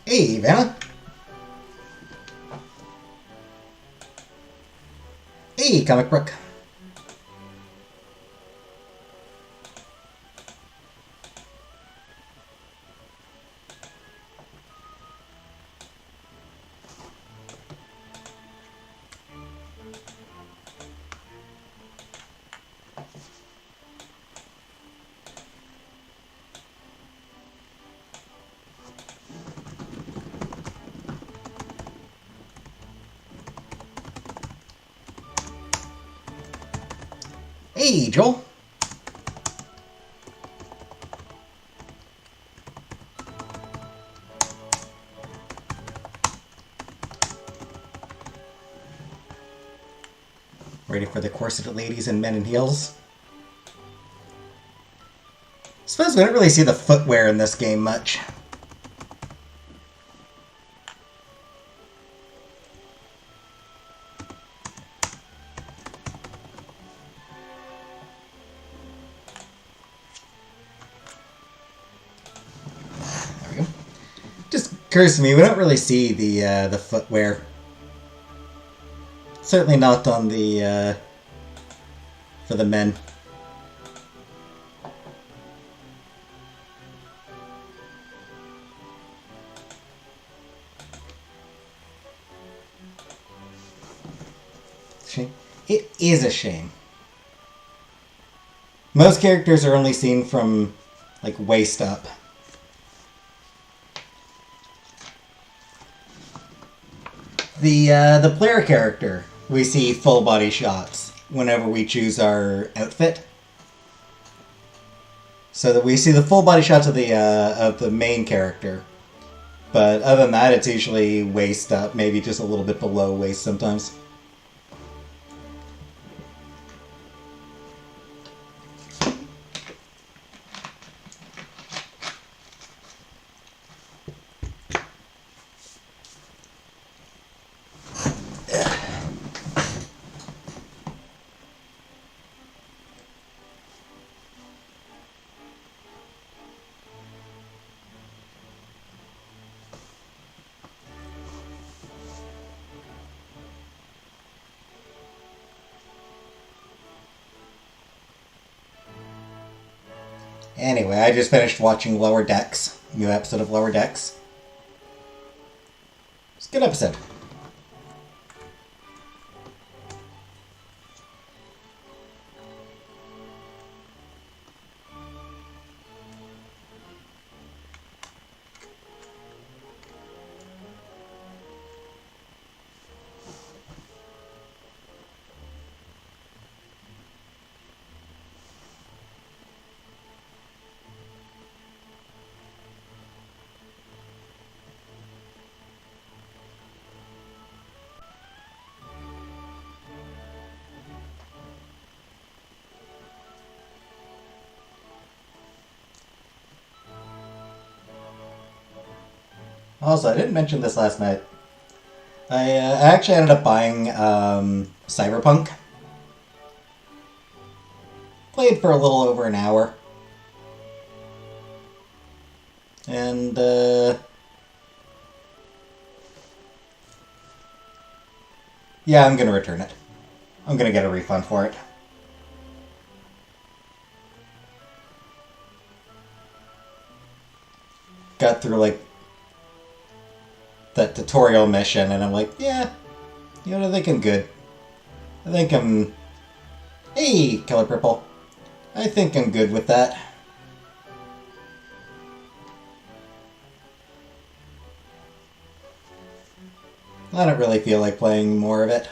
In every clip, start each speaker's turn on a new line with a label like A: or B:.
A: Hey, Vanna. Hey, Comic Book. Hey, Joel. Ready for the corseted ladies and men in heels? I suppose we don't really see the footwear in this game much. There we go. Just occurs to me, we don't really see the footwear. Certainly not on the for the men. Shame. It is a shame. Most characters are only seen from like waist up. The player character, we see full body shots whenever we choose our outfit. So that we see the full body shots of the main character. But other than that, it's usually waist up, maybe just a little bit below waist sometimes. Anyway, I just finished watching Lower Decks, new episode of Lower Decks. It's a good episode. Also, I didn't mention this last night. I actually ended up buying Cyberpunk. Played for a little over an hour. And, yeah, I'm gonna return it. I'm gonna get a refund for it. Got through, like, that tutorial mission, and I'm like, yeah, you know, I think I'm good. I think I'm... Hey, Color Purple. I think I'm good with that. I don't really feel like playing more of it.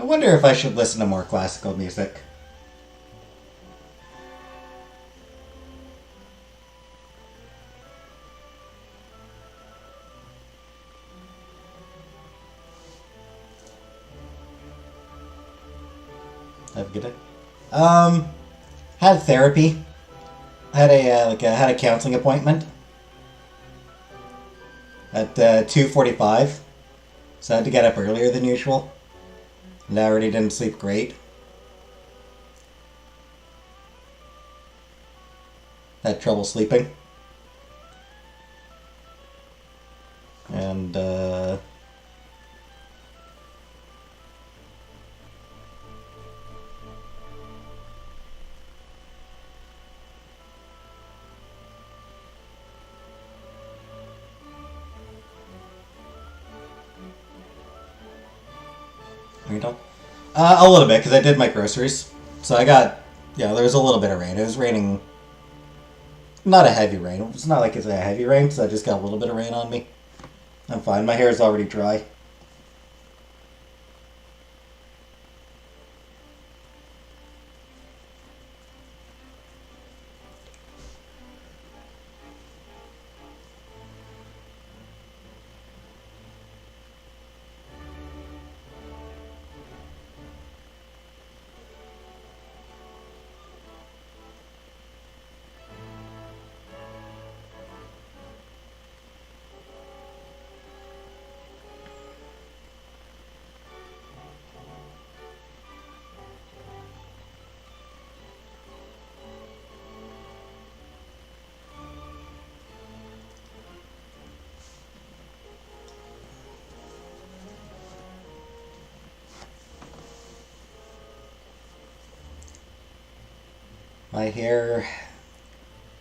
A: I wonder if I should listen to more classical music. Have a good day. Had therapy. Had a counseling appointment at 2:45, so I had to get up earlier than usual. And I already didn't sleep great. Had trouble sleeping. And, Are you done? A little bit, because I did my groceries. So I got, there was a little bit of rain. It was raining, not a heavy rain. It's not like it's a heavy rain, so I just got a little bit of rain on me. I'm fine. My hair is already dry.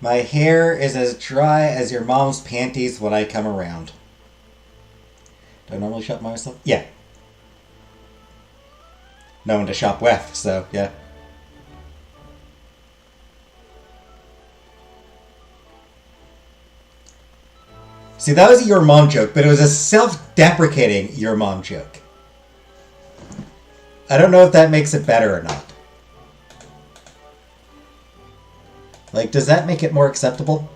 A: My hair is as dry as your mom's panties when I come around. Do I normally shop by myself? Yeah. No one to shop with, so yeah. See, that was a your mom joke, but it was a self-deprecating your mom joke. I don't know if that makes it better or not. Like, does that make it more acceptable?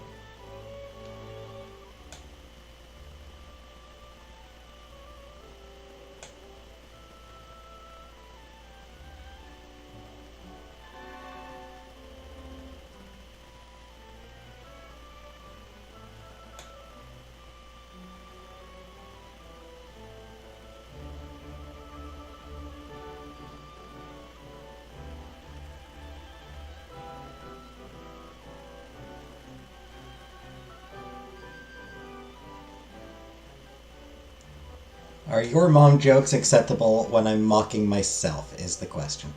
A: Are your mom jokes acceptable when I'm mocking myself, is the question.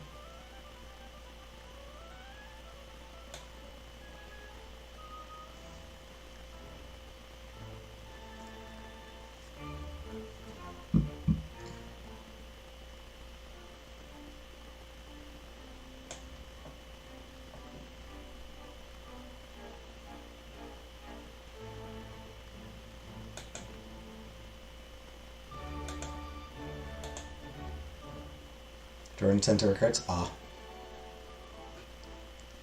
A: Jordan sent her cards. Ah.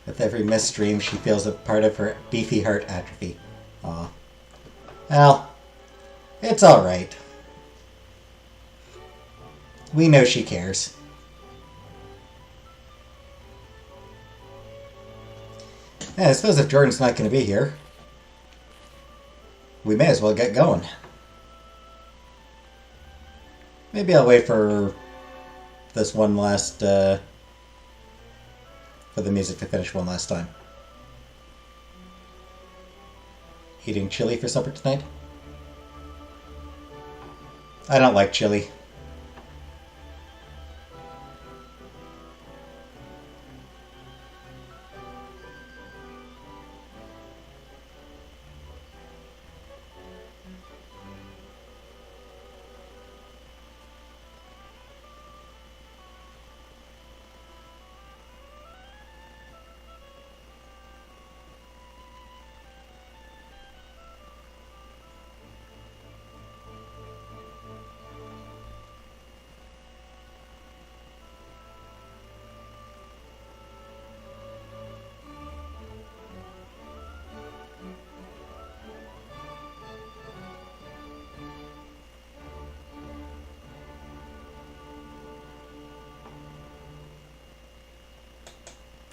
A: With every missed stream, she feels a part of her beefy heart atrophy. Ah. Well, it's alright. We know she cares. Yeah, I suppose if Jordan's not going to be here, we may as well get going. Maybe I'll wait for this one last, for the music to finish one last time. Eating chili for supper tonight? I don't like chili.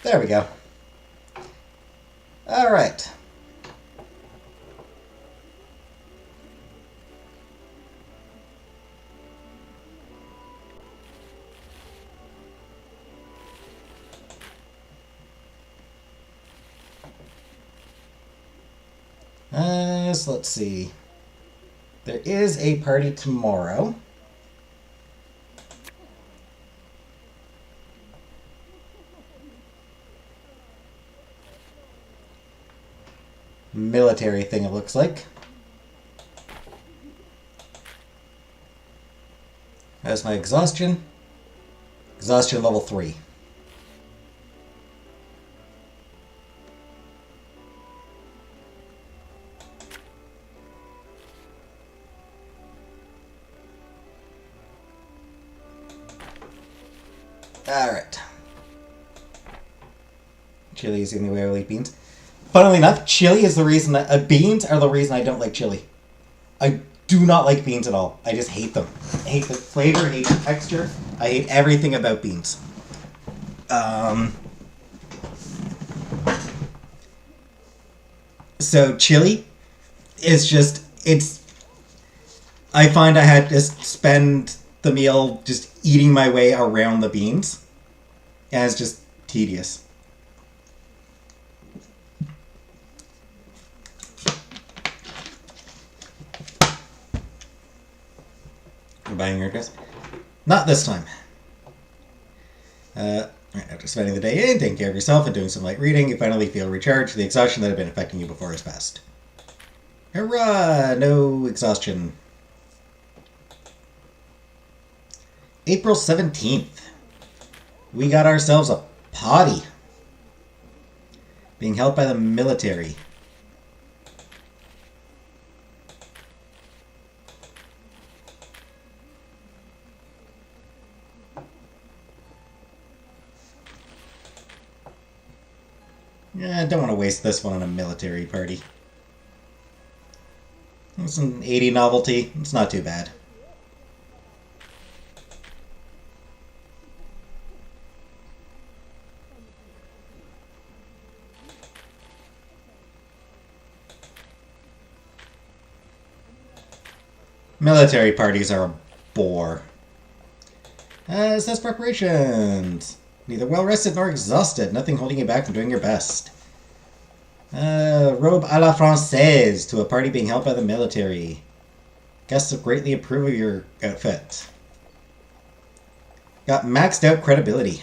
A: There we go. Alright. So let's see. There is a party tomorrow. Military thing, it looks like. That's my exhaustion. Exhaustion level 3. Alright. Chili is the only way I like beans. Funnily enough, chili is the reason that... beans are the reason I don't like chili. I do not like beans at all. I just hate them. I hate the flavor, I hate the texture. I hate everything about beans. So chili is just... it's... I find I had to spend the meal just eating my way around the beans. And it's just tedious. You're buying your dress? Not this time. After spending the day in, taking care of yourself, and doing some light reading, you finally feel recharged. The exhaustion that had been affecting you before is past. Hurrah! No exhaustion. April 17th. We got ourselves a potty. Being held by the military. Yeah, I don't want to waste this one on a military party. It's an 80 novelty. It's not too bad. Military parties are a bore. It says preparations. Neither well rested nor exhausted. Nothing holding you back from doing your best. Robe à la française to a party being held by the military. Guests will greatly approve of your outfit. Got maxed out credibility.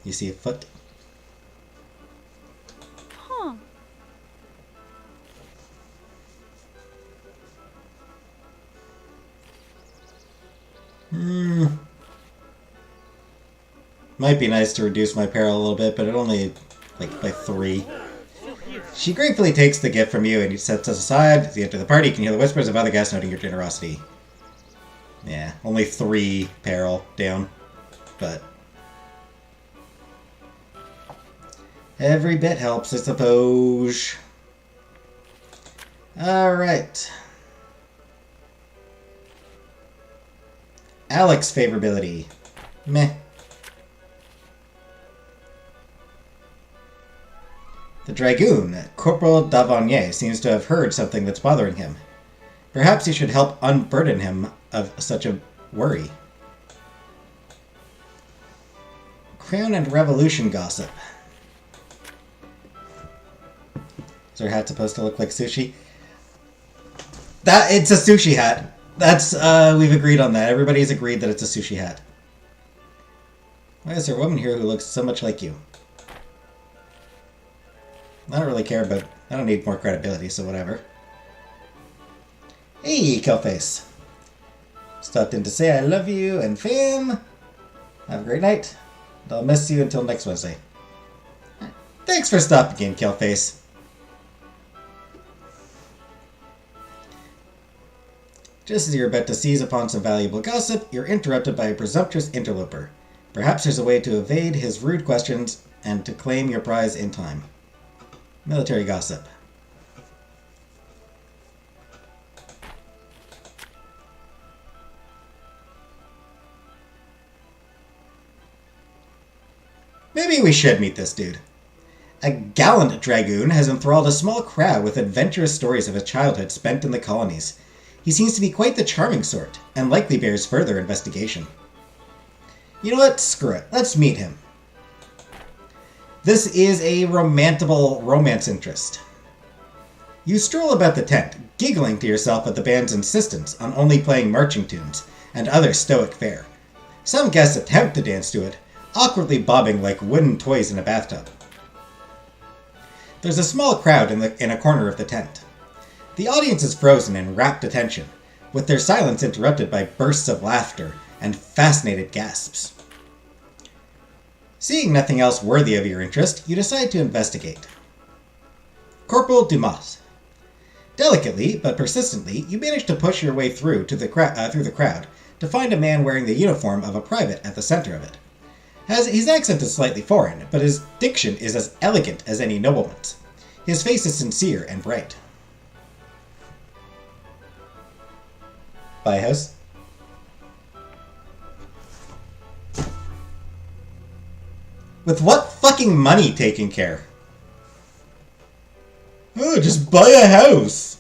A: You see a foot?
B: Huh.
A: Might be nice to reduce my peril a little bit, but it only, like, by 3. She gratefully takes the gift from you and sets us aside. As you enter the party, you can hear the whispers of other guests noting your generosity. Yeah, only 3 peril down, but... every bit helps, I suppose. Alright. Alex favorability. Meh. The Dragoon, Corporal Davonier, seems to have heard something that's bothering him. Perhaps you should help unburden him of such a worry. Crown and Revolution gossip. Is her hat supposed to look like sushi? It's a sushi hat. That's, we've agreed on that. Everybody's agreed that it's a sushi hat. Why is there a woman here who looks so much like you? I don't really care, but I don't need more credibility, so whatever. Hey, Killface. Stopped in to say I love you and fam. Have a great night. And I'll miss you until next Wednesday. Thanks for stopping in, Killface. Just as you're about to seize upon some valuable gossip, you're interrupted by a presumptuous interloper. Perhaps there's a way to evade his rude questions and to claim your prize in time. Military gossip. Maybe we should meet this dude. A gallant dragoon has enthralled a small crowd with adventurous stories of his childhood spent in the colonies. He seems to be quite the charming sort, and likely bears further investigation. You know what? Screw it. Let's meet him. This is a romance interest. You stroll about the tent, giggling to yourself at the band's insistence on only playing marching tunes and other stoic fare. Some guests attempt to dance to it, awkwardly bobbing like wooden toys in a bathtub. There's a small crowd in a corner of the tent. The audience is frozen in rapt attention, with their silence interrupted by bursts of laughter and fascinated gasps. Seeing nothing else worthy of your interest, you decide to investigate. Corporal Dumas. Delicately, but persistently, you manage to push your way through the crowd to find a man wearing the uniform of a private at the center of it. His accent is slightly foreign, but his diction is as elegant as any nobleman's. His face is sincere and bright. Buy a house? With what fucking money taken care? Oh, just buy a house.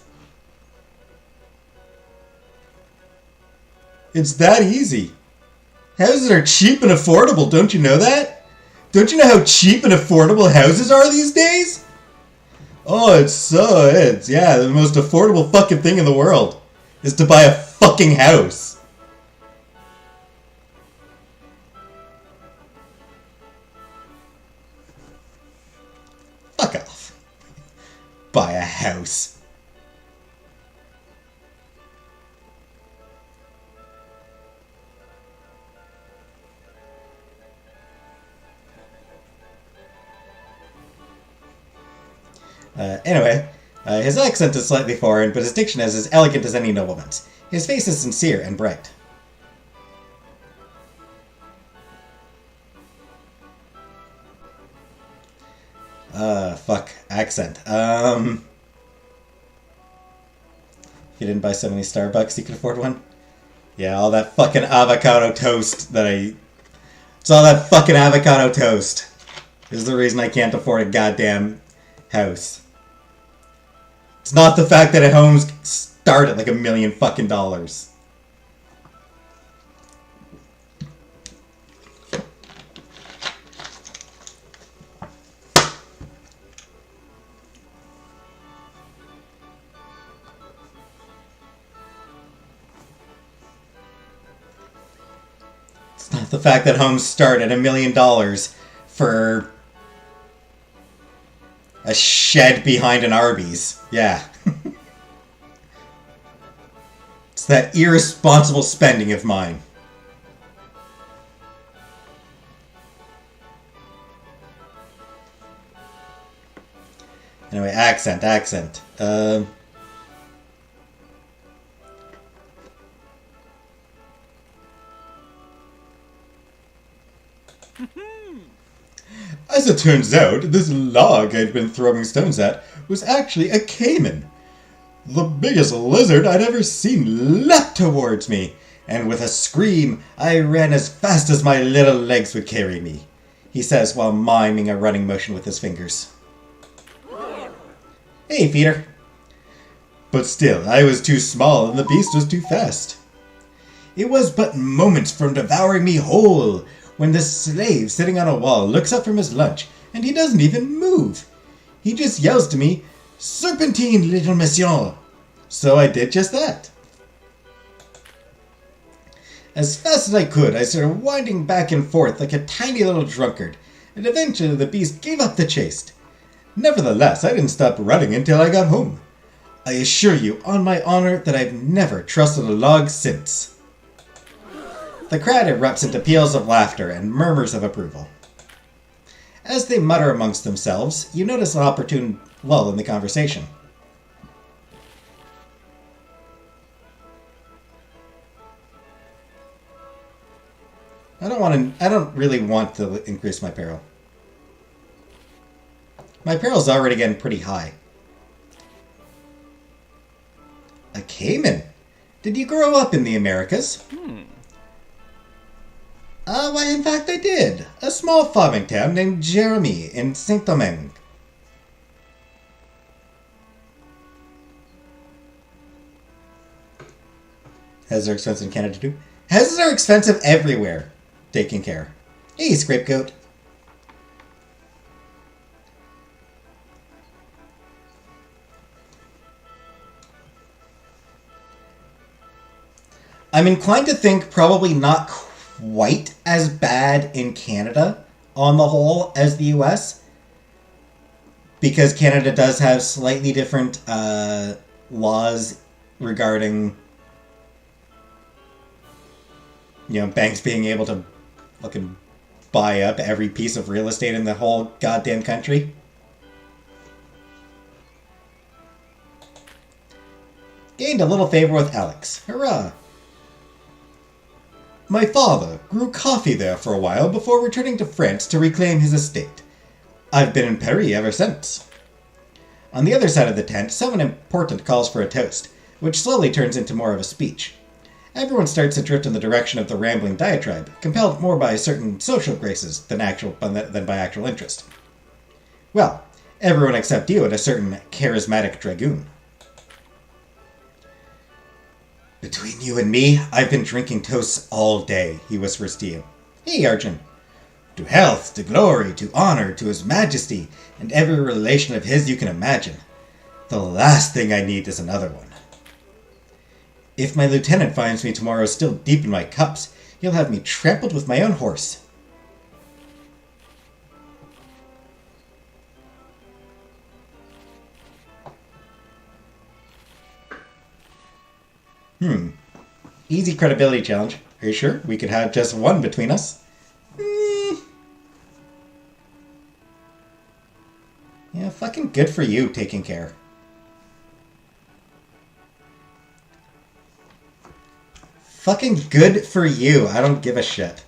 A: It's that easy. Houses are cheap and affordable, don't you know that? Don't you know how cheap and affordable houses are these days? Oh, it's the most affordable fucking thing in the world is to buy a fucking house. Fuck off. Buy a house. Anyway, his accent is slightly foreign, but his diction is as elegant as any nobleman's. His face is sincere and bright. Fuck. Accent. If you didn't buy so many Starbucks, you could afford one? Yeah, all that fucking avocado toast It's all that fucking avocado toast. This is the reason I can't afford a goddamn house. It's not the fact that homes start at like $1 million fucking dollars. It's not the fact that homes start at $1 million for a shed behind an Arby's. Yeah. It's that irresponsible spending of mine. Anyway, accent. As it turns out, this log I'd been throwing stones at was actually a caiman. The biggest lizard I'd ever seen leapt towards me, and with a scream, I ran as fast as my little legs would carry me, he says while miming a running motion with his fingers. Hey, Peter. But still, I was too small and the beast was too fast. It was but moments from devouring me whole, when the slave sitting on a wall looks up from his lunch, and he doesn't even move. He just yells to me, "Serpentine, little monsieur!" So I did just that. As fast as I could, I started winding back and forth like a tiny little drunkard, and eventually the beast gave up the chase. Nevertheless, I didn't stop running until I got home. I assure you, on my honor, that I've never trusted a log since. The crowd erupts into peals of laughter and murmurs of approval. As they mutter amongst themselves, you notice an opportune lull in the conversation. I don't really want to increase my peril. My peril's already getting pretty high. A caiman? Did you grow up in the Americas? Why, in fact, I did. A small farming town named Jeremy in Saint-Domingue. Houses are expensive in Canada, too. Houses are expensive everywhere. Taking care. Hey, Scapegoat. I'm inclined to think probably not quite as bad in Canada, on the whole, as the US. Because Canada does have slightly different laws regarding, banks being able to fucking buy up every piece of real estate in the whole goddamn country. Gained a little favor with Alex. Hurrah! My father grew coffee there for a while before returning to France to reclaim his estate. I've been in Paris ever since. On the other side of the tent, someone important calls for a toast, which slowly turns into more of a speech. Everyone starts to drift in the direction of the rambling diatribe, compelled more by certain social graces than by actual interest. Well, everyone except you and a certain charismatic dragoon. Between you and me, I've been drinking toasts all day, he whispers to you. Hey, Arjun. To health, to glory, to honor, to his majesty, and every relation of his you can imagine. The last thing I need is another one. If my lieutenant finds me tomorrow still deep in my cups, he'll have me trampled with my own horse. Easy credibility challenge. Are you sure? We could have just one between us. Yeah, fucking good for you taking care. Fucking good for you. I don't give a shit.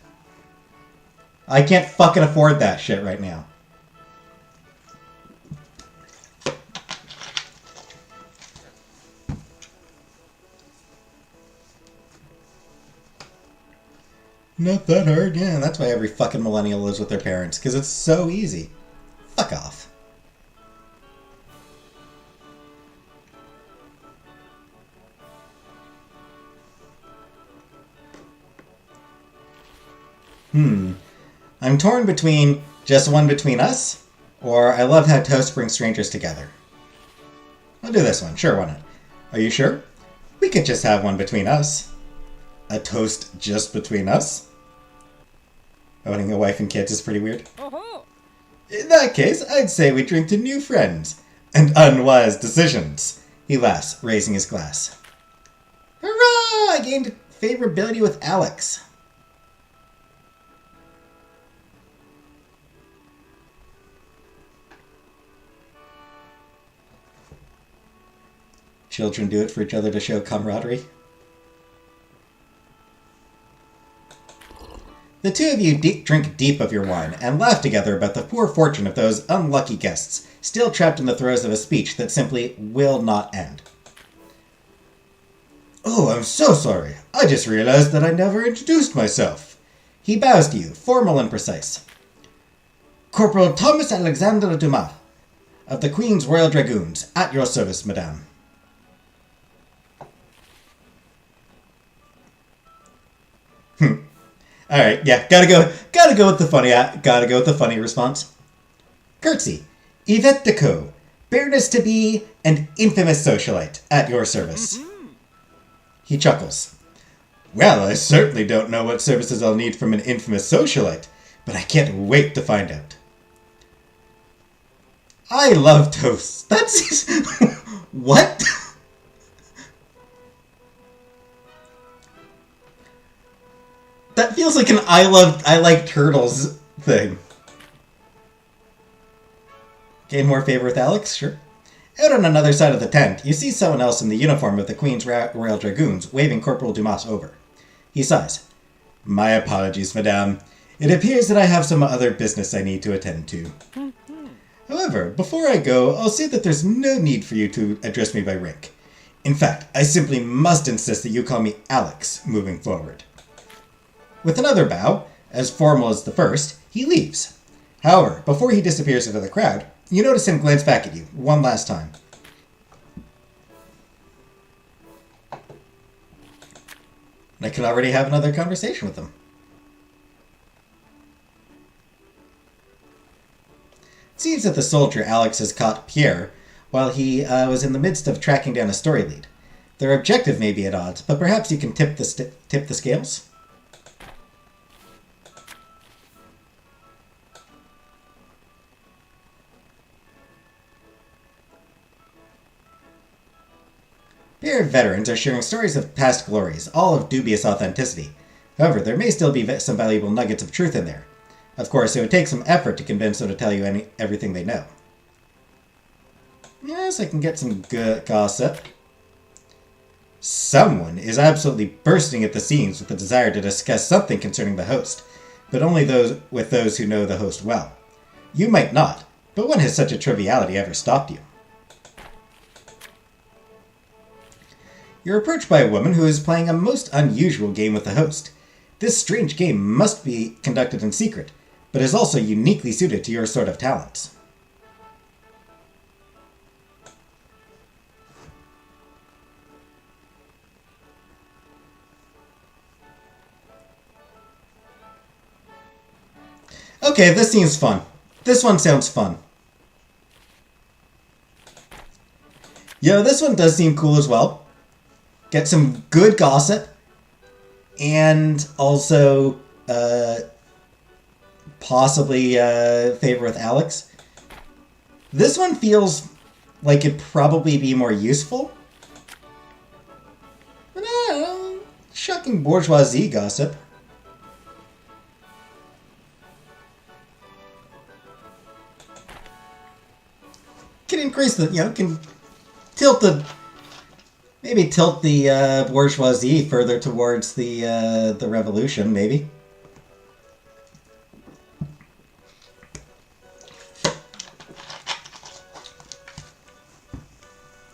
A: I can't fucking afford that shit right now. Not that hard. Yeah, that's why every fucking millennial lives with their parents, because it's so easy. Fuck off. I'm torn between just one between us, or I love how toast brings strangers together. I'll do this one. Sure, why not? Are you sure? We could just have one between us. A toast just between us? Owning a wife and kids is pretty weird. In that case, I'd say we drink to new friends and unwise decisions. He laughs, raising his glass. Hurrah! I gained favorability with Alex. Children do it for each other to show camaraderie. The two of you drink deep of your wine and laugh together about the poor fortune of those unlucky guests, still trapped in the throes of a speech that simply will not end. Oh, I'm so sorry. I just realized that I never introduced myself. He bows to you, formal and precise. Corporal Thomas Alexander Dumas, of the Queen's Royal Dragoons, at your service, madame. Alright, yeah, gotta go with the funny response. Curtsy, Yvette Decaux, Baroness-to-be, and infamous socialite, at your service. He chuckles. Well, I certainly don't know what services I'll need from an infamous socialite, but I can't wait to find out. I love toasts. That's... What? That feels like an I like turtles thing. Gain more favor with Alex? Sure. Out on another side of the tent, you see someone else in the uniform of the Queen's Royal Dragoons waving Corporal Dumas over. He sighs. My apologies, madame. It appears that I have some other business I need to attend to. However, before I go, I'll say that there's no need for you to address me by rank. In fact, I simply must insist that you call me Alex moving forward. With another bow, As formal as the first, he leaves. However, before he disappears into the crowd, you notice him glance back at you one last time. I can already have another conversation with him. It seems that the soldier Alex has caught Pierre while he was in the midst of tracking down a story lead. Their objective may be at odds, but perhaps you can tip the scales? Pierre veterans are sharing stories of past glories, all of dubious authenticity. However, there may still be some valuable nuggets of truth in there. Of course, it would take some effort to convince them to tell you everything they know. Yes, I can get some good gossip. Someone is absolutely bursting at the seams with the desire to discuss something concerning the host, but only with those who know the host well. You might not, but when has such a triviality ever stopped you? You're approached by a woman who is playing a most unusual game with the host. This strange game must be conducted in secret, but is also uniquely suited to your sort of talents. Okay, this seems fun. This one sounds fun. Yo, this one does seem cool as well. Get some good gossip, and also possibly favor with Alex. This one feels like it'd probably be more useful. But shocking bourgeoisie gossip. Can increase the, can tilt the. Maybe tilt the bourgeoisie further towards the revolution, maybe.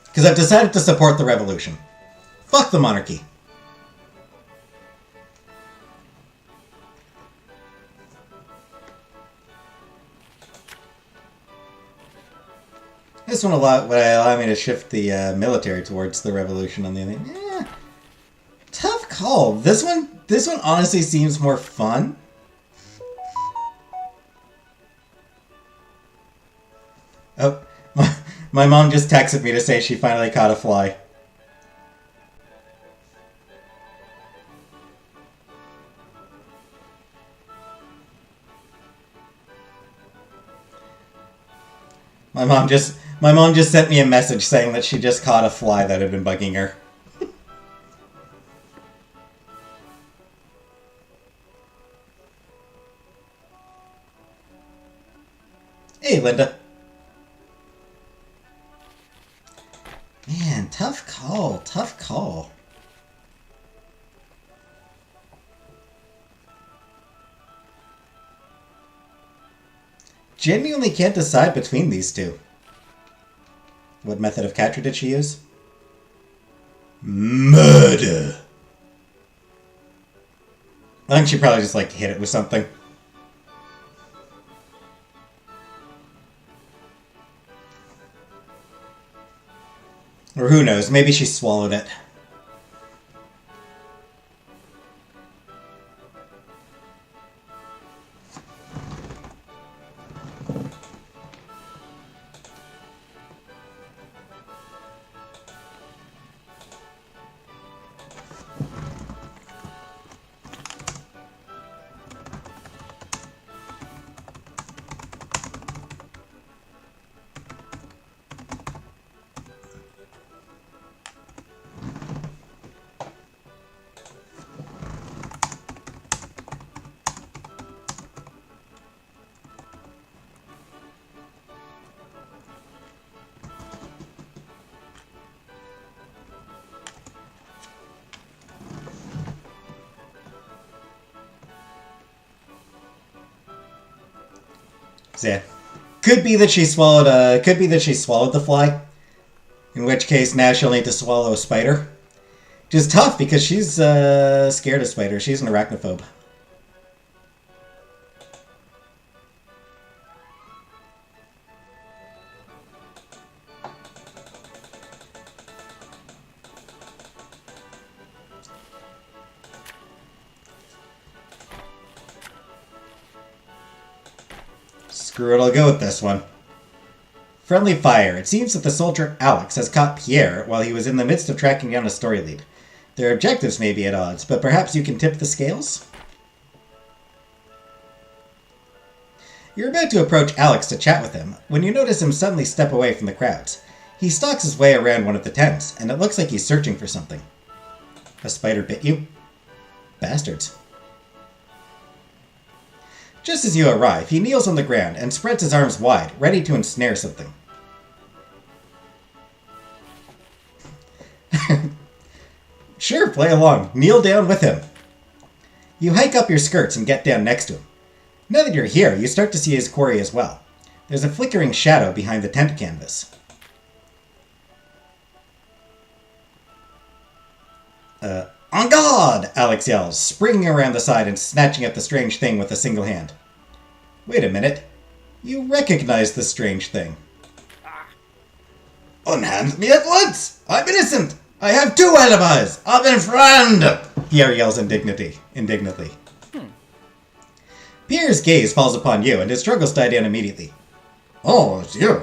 A: Because I've decided to support the revolution. Fuck the monarchy. This one would allow me to shift the military towards the revolution on the other. Yeah, tough call. This one honestly seems more fun. Oh, my mom just texted me to say she finally caught a fly. My mom just sent me a message saying that she just caught a fly that had been bugging her. Hey, Linda. Man, tough call, tough call. Genuinely can't decide between these two. What method of capture did she use? Murder. I think she probably just hit it with something. Or who knows, maybe she swallowed it. So yeah, could be that she swallowed the fly. In which case, now she'll need to swallow a spider. Which is tough because she's scared of spiders. She's an arachnophobe. Screw it, I'll go with this one. Friendly fire. It seems that the soldier Alex has caught Pierre while he was in the midst of tracking down a story lead. Their objectives may be at odds, but perhaps you can tip the scales? You're about to approach Alex to chat with him, when you notice him suddenly step away from the crowds. He stalks his way around one of the tents, and it looks like he's searching for something. A spider bit you? Bastards. Just as you arrive, he kneels on the ground and spreads his arms wide, ready to ensnare something. Sure, play along. Kneel down with him. You hike up your skirts and get down next to him. Now that you're here, you start to see his quarry as well. There's a flickering shadow behind the tent canvas. En garde! Alex yells, springing around the side and snatching at the strange thing with a single hand. Wait a minute. You recognize the strange thing. Unhand me at once! I'm innocent! I have 2 alibis! I'm in friend! Pierre yells indignantly. Pierre's gaze falls upon you, and his struggles die down immediately. Oh, it's you.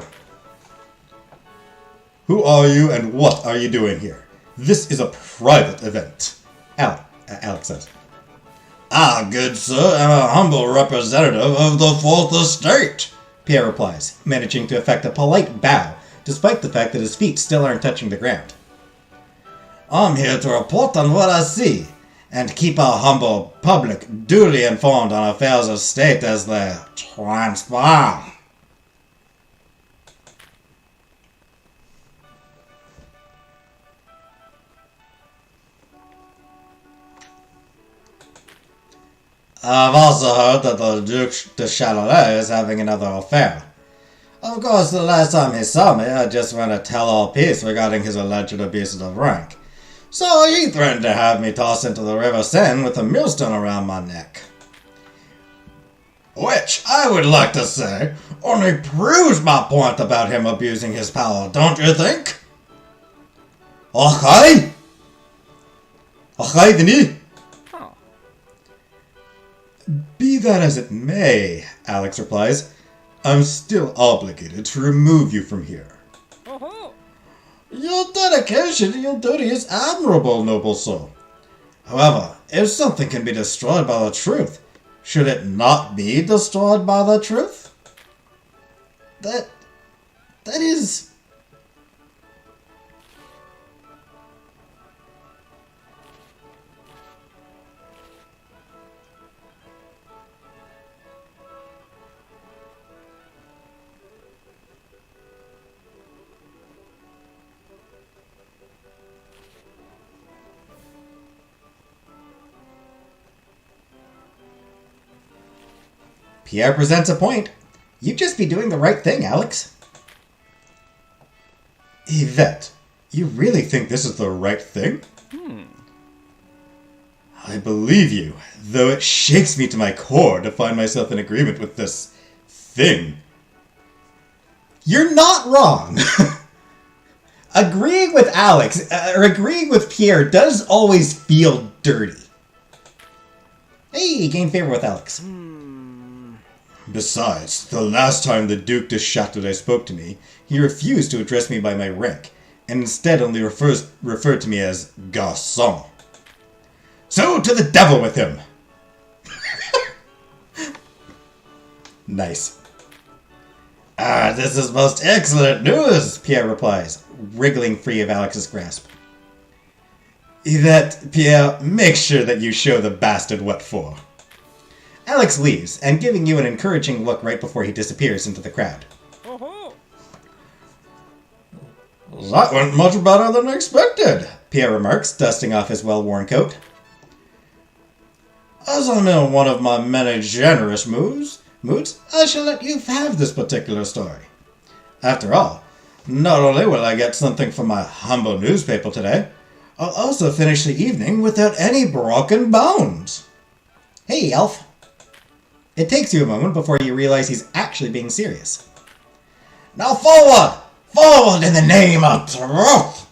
A: Who are you, and what are you doing here? This is a private event. Alex says. Ah, good sir, am a humble representative of the 4th Estate, Pierre replies, managing to effect a polite bow, despite the fact that his feet still aren't touching the ground. I'm here to report on what I see, and keep our humble public duly informed on affairs of state as they transpire. I've also heard that the Duc de Châtelet is having another affair. Of course, the last time he saw me, I just ran a tell-all piece regarding his alleged abuses of rank. So he threatened to have me tossed into the River Seine with a millstone around my neck. Which, I would like to say, only proves my point about him abusing his power, don't you think? Okay? Okay, Denis? Be that as it may, Alex replies, I'm still obligated to remove you from here. Your dedication to your duty is admirable, noble soul. However, if something can be destroyed by the truth, should it not be destroyed by the truth? That is... Pierre presents a point. You'd just be doing the right thing, Alex. Yvette, you really think this is the right thing? I believe you, though it shakes me to my core to find myself in agreement with this thing. You're not wrong. Agreeing with Alex, or agreeing with Pierre does always feel dirty. Hey, gain favor with Alex. Besides, the last time the Duc de Châtelet spoke to me, he refused to address me by my rank, and instead only referred to me as garçon. So, to the devil with him! Nice. Ah, this is most excellent news, Pierre replies, wriggling free of Alex's grasp. Yvette, Pierre, make sure that you show the bastard what for. Alex leaves, and giving you an encouraging look right before he disappears into the crowd. That went much better than expected, Pierre remarks, dusting off his well-worn coat. As I'm in one of my many generous moods, I shall let you have this particular story. After all, not only will I get something from my humble newspaper today, I'll also finish the evening without any broken bones. Hey, Elf. It takes you a moment before you realize he's actually being serious. Now forward! Forward in the name of truth!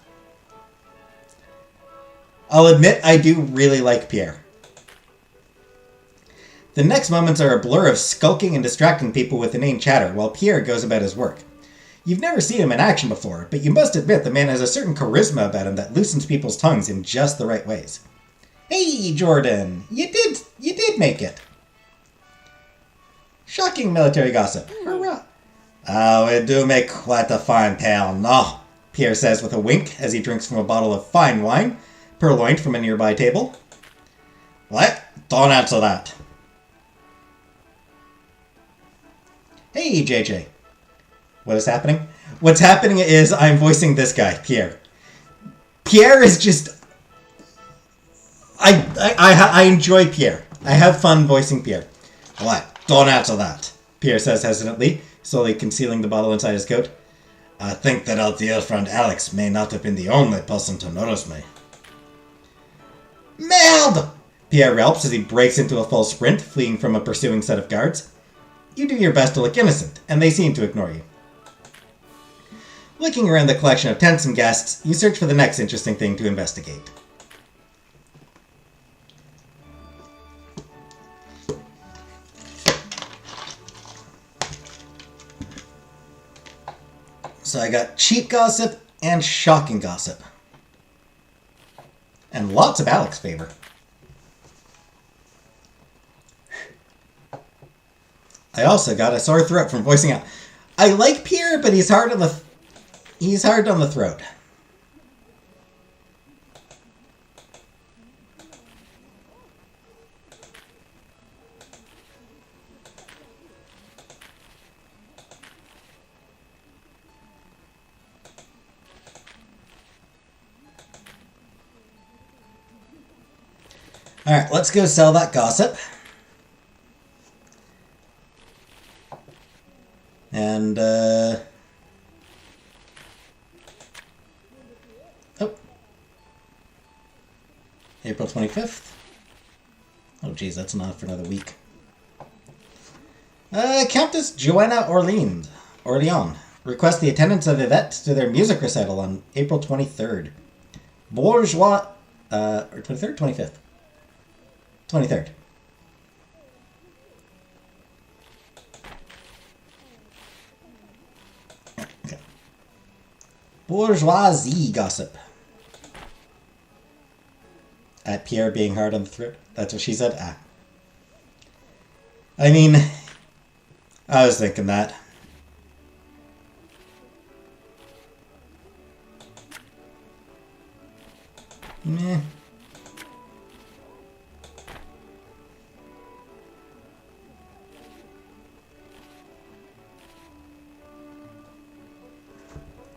A: I'll admit I do really like Pierre. The next moments are a blur of skulking and distracting people with inane chatter while Pierre goes about his work. You've never seen him in action before, but you must admit the man has a certain charisma about him that loosens people's tongues in just the right ways. Hey, Jordan! You did make it! Shocking military gossip. Hurrah! Oh, we do make quite a fine tale, no? Pierre says with a wink as he drinks from a bottle of fine wine, purloined from a nearby table. What? Don't answer that. Hey, JJ. What is happening? What's happening is I'm voicing this guy, Pierre. Pierre is just... I enjoy Pierre. I have fun voicing Pierre. What? Don't answer that, Pierre says hesitantly, slowly concealing the bottle inside his coat. I think that our dear friend Alex may not have been the only person to notice me. Merde! Pierre yelps as he breaks into a full sprint, fleeing from a pursuing set of guards. You do your best to look innocent, and they seem to ignore you. Looking around the collection of tents and guests, you search for the next interesting thing to investigate. So I got cheap gossip and shocking gossip. And lots of Alex favor. I also got a sore throat from voicing out. I like Pierre, but he's hard on the throat. Alright, let's go sell that gossip. And, oh. April 25th. Oh, geez, that's not for another week. Countess Joanna Orleans requests the attendance of Yvette to their music recital on April 23rd. Bourgeois, or 23rd? 25th. 23rd. Okay. Bourgeoisie gossip. At Pierre being hard on the throat. That's what she said? Ah. I mean, I was thinking that. Meh.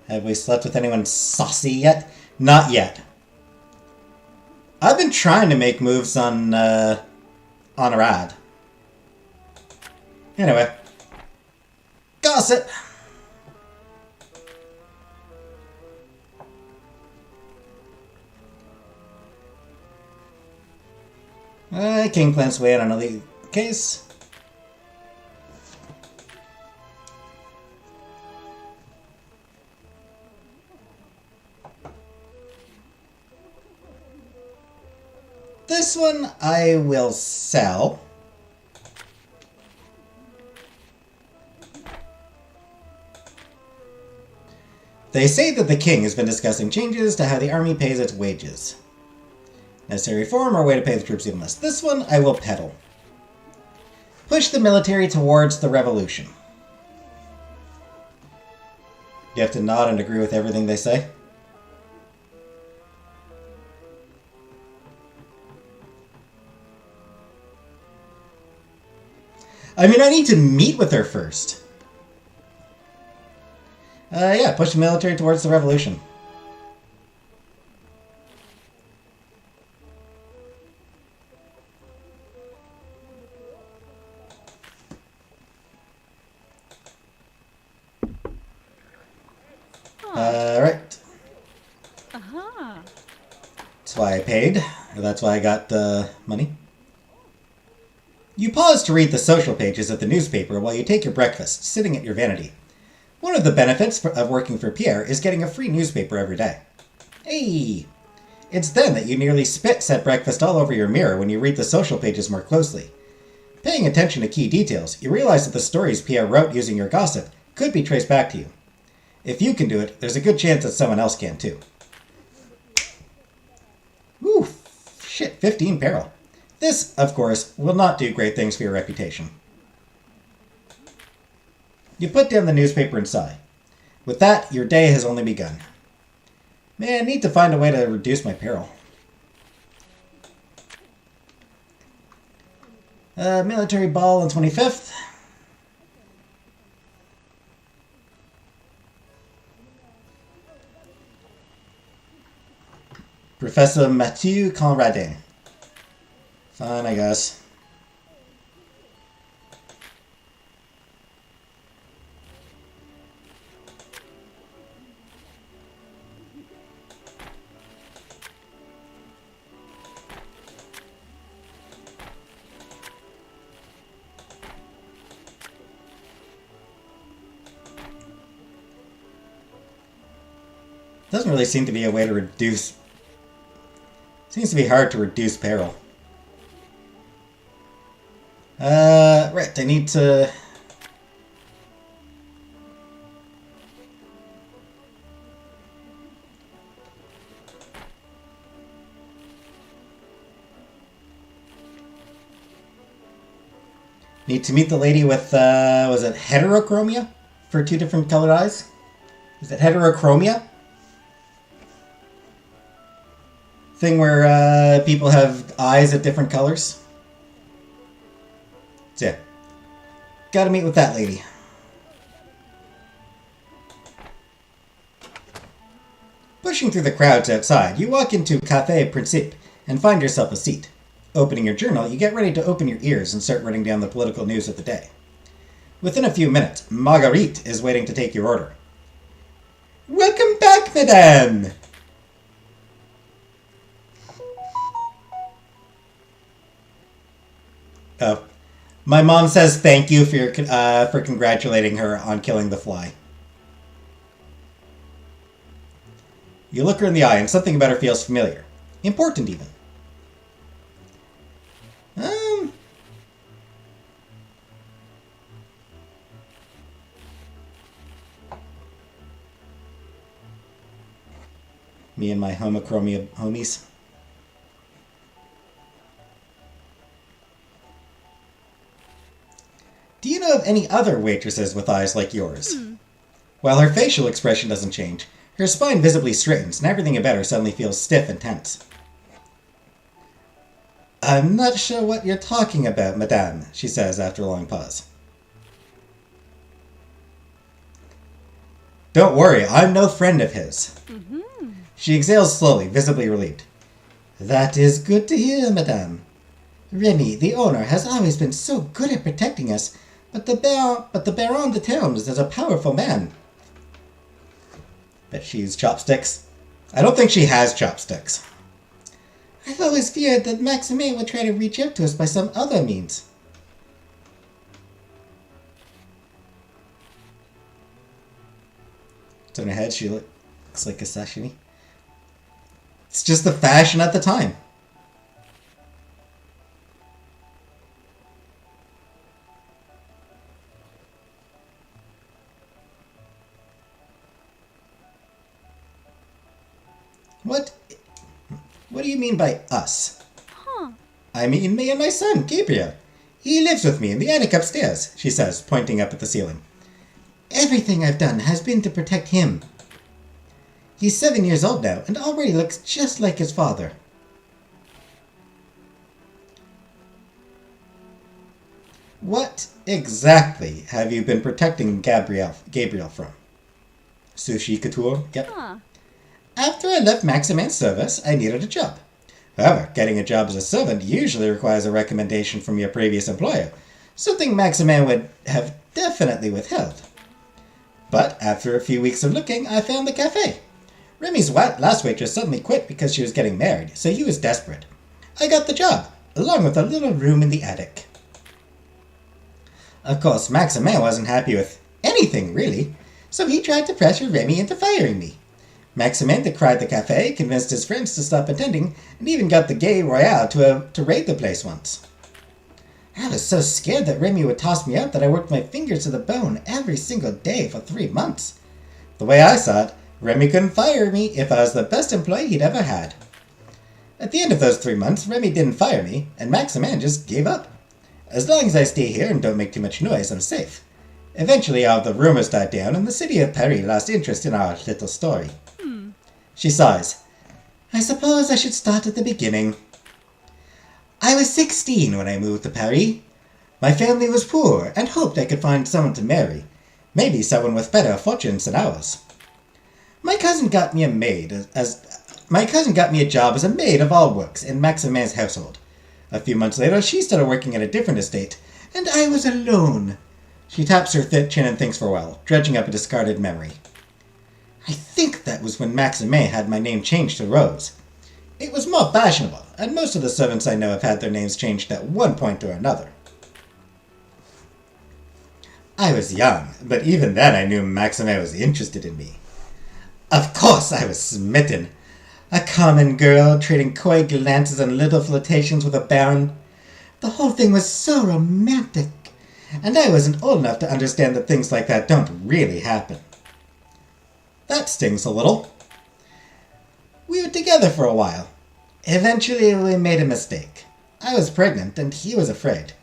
A: Have we slept with anyone saucy yet? Not yet. I've been trying to make moves on Rad. Anyway. Gossip! King plans to weigh in on a legal case. This one I will sell. They say that the king has been discussing changes to how the army pays its wages. Necessary reform or way to pay the troops even less. This one I will peddle. Push the military towards the revolution. You have to nod and agree with everything they say. I mean, I need to meet with her first. Yeah, push the military towards the revolution. Right.
B: Uh-huh.
A: That's why I paid. Or that's why I got the money. You pause to read the social pages of the newspaper while you take your breakfast, sitting at your vanity. One of the benefits of working for Pierre is getting a free newspaper every day. Hey! It's then that you nearly spit said breakfast all over your mirror when you read the social pages more closely. Paying attention to key details, you realize that the stories Pierre wrote using your gossip could be traced back to you. If you can do it, there's a good chance that someone else can too. Whew, shit, 15 peril. This, of course, will not do great things for your reputation. You put down the newspaper and sigh. With that, your day has only begun. Man, I need to find a way to reduce my peril. Military ball on 25th. Professor Mathieu Conradin. Fine, I guess. Doesn't really seem to be a way to reduce... Seems to be hard to reduce peril. Right, I need to... Need to meet the lady with, was it heterochromia? For 2 different colored eyes? Is it heterochromia? Thing where people have eyes of different colors. So yeah. Gotta meet with that lady. Pushing through the crowds outside, you walk into Café Principe and find yourself a seat. Opening your journal, you get ready to open your ears and start writing down the political news of the day. Within a few minutes, Marguerite is waiting to take your order. Welcome back, madame! Oh. My mom says thank you for congratulating her on killing the fly. You look her in the eye and something about her feels familiar. Important, even. Me and my homochromia homies. Do you know of any other waitresses with eyes like yours? While her facial expression doesn't change, her spine visibly straightens and everything about her suddenly feels stiff and tense. I'm not sure what you're talking about, madame, she says after a long pause. Don't worry, I'm no friend of his. She exhales slowly, visibly relieved. That is good to hear, madame. Remy, the owner, has always been so good at protecting us, but the Baron de Termes is a powerful man. Bet she used chopsticks. I don't think she has chopsticks. I've always feared that Maxime would try to reach out to us by some other means. Turn her head, she looks like a sashimi. It's just the fashion at the time. What do you mean by us? I mean me and my son, Gabriel. He lives with me in the attic upstairs, she says, pointing up at the ceiling. Everything I've done has been to protect him. He's 7 years old now and already looks just like his father. What exactly have you been protecting Gabriel from? Sushi couture? Yep. After I left Maximin's service, I needed a job. However, getting a job as a servant usually requires a recommendation from your previous employer, something Maximin would have definitely withheld. But after a few weeks of looking, I found the cafe. Remy's last waitress suddenly quit because she was getting married, so he was desperate. I got the job, along with a little room in the attic. Of course, Maximin wasn't happy with anything, really, so he tried to pressure Remy into firing me. Maximin decried the cafe, convinced his friends to stop attending, and even got the Gay Royale to raid the place once. I was so scared that Remy would toss me out that I worked my fingers to the bone every single day for 3 months. The way I saw it, Remy couldn't fire me if I was the best employee he'd ever had. At the end of those 3 months, Remy didn't fire me, and Maximin just gave up. As long as I stay here and don't make too much noise, I'm safe. Eventually, all the rumors died down, and the city of Paris lost interest in our little story. She sighs. I suppose I should start at the beginning. I was 16 when I moved to Paris. My family was poor and hoped I could find someone to marry. Maybe someone with better fortunes than ours. My cousin got me a job as a maid of all works in Maximin's household. A few months later, she started working at a different estate, and I was alone. She taps her thick chin and thinks for a while, dredging up a discarded memory. I think that was when Maximin had my name changed to Rose. It was more fashionable, and most of the servants I know have had their names changed at one point or another. I was young, but even then I knew Maximin was interested in me. Of course I was smitten. A common girl trading coy glances and little flirtations with a baron. The whole thing was so romantic, and I wasn't old enough to understand that things like that don't really happen. That stings a little. We were together for a while. Eventually we made a mistake. I was pregnant and he was afraid.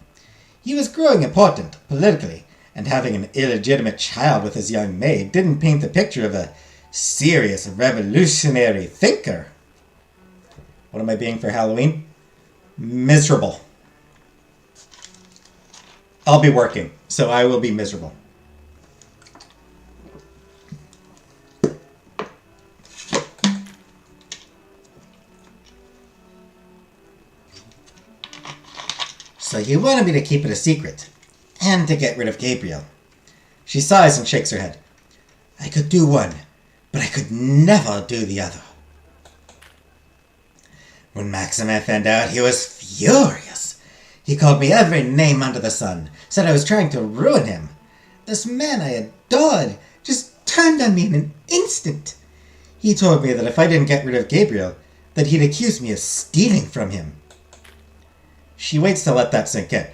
A: He was growing important, politically, and having an illegitimate child with his young maid didn't paint the picture of a serious revolutionary thinker. What am I being for Halloween? Miserable. I'll be working, so I will be miserable. So you wanted me to keep it a secret, and to get rid of Gabriel. She sighs and shakes her head. I could do one, but I could never do the other. When Maximin found out, he was furious. He called me every name under the sun, said I was trying to ruin him. This man I adored just turned on me in an instant. He told me that if I didn't get rid of Gabriel, that he'd accuse me of stealing from him. She waits to let that sink in.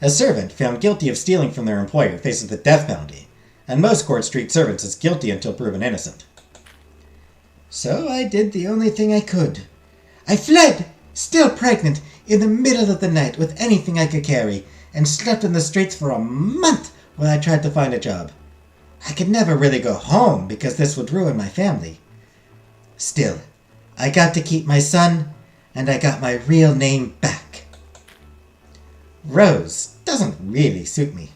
A: A servant found guilty of stealing from their employer faces the death penalty, and most courts treat servants as guilty until proven innocent. So I did the only thing I could. I fled, still pregnant, in the middle of the night with anything I could carry, and slept in the streets for a month while I tried to find a job. I could never really go home because this would ruin my family. Still, I got to keep my son, and I got my real name back. Rose doesn't really suit me.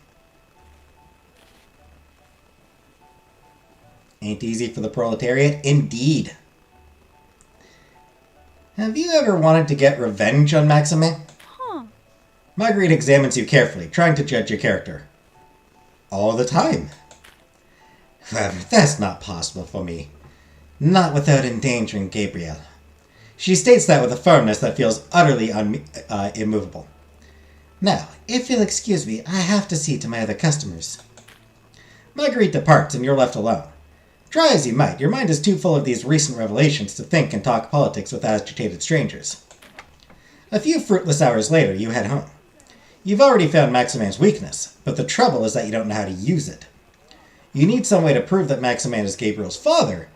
A: Ain't easy for the proletariat, indeed. Have you ever wanted to get revenge on Maximin? Marguerite examines you carefully, trying to judge your character. All the time. However, that's not possible for me. Not without endangering Gabriel. She states that with a firmness that feels utterly immovable. Now, if you'll excuse me, I have to see to my other customers. Marguerite departs, and you're left alone. Try as you might, your mind is too full of these recent revelations to think and talk politics with agitated strangers. A few fruitless hours later, you head home. You've already found Maximin's weakness, but the trouble is that you don't know how to use it. You need some way to prove that Maximin is Gabriel's father,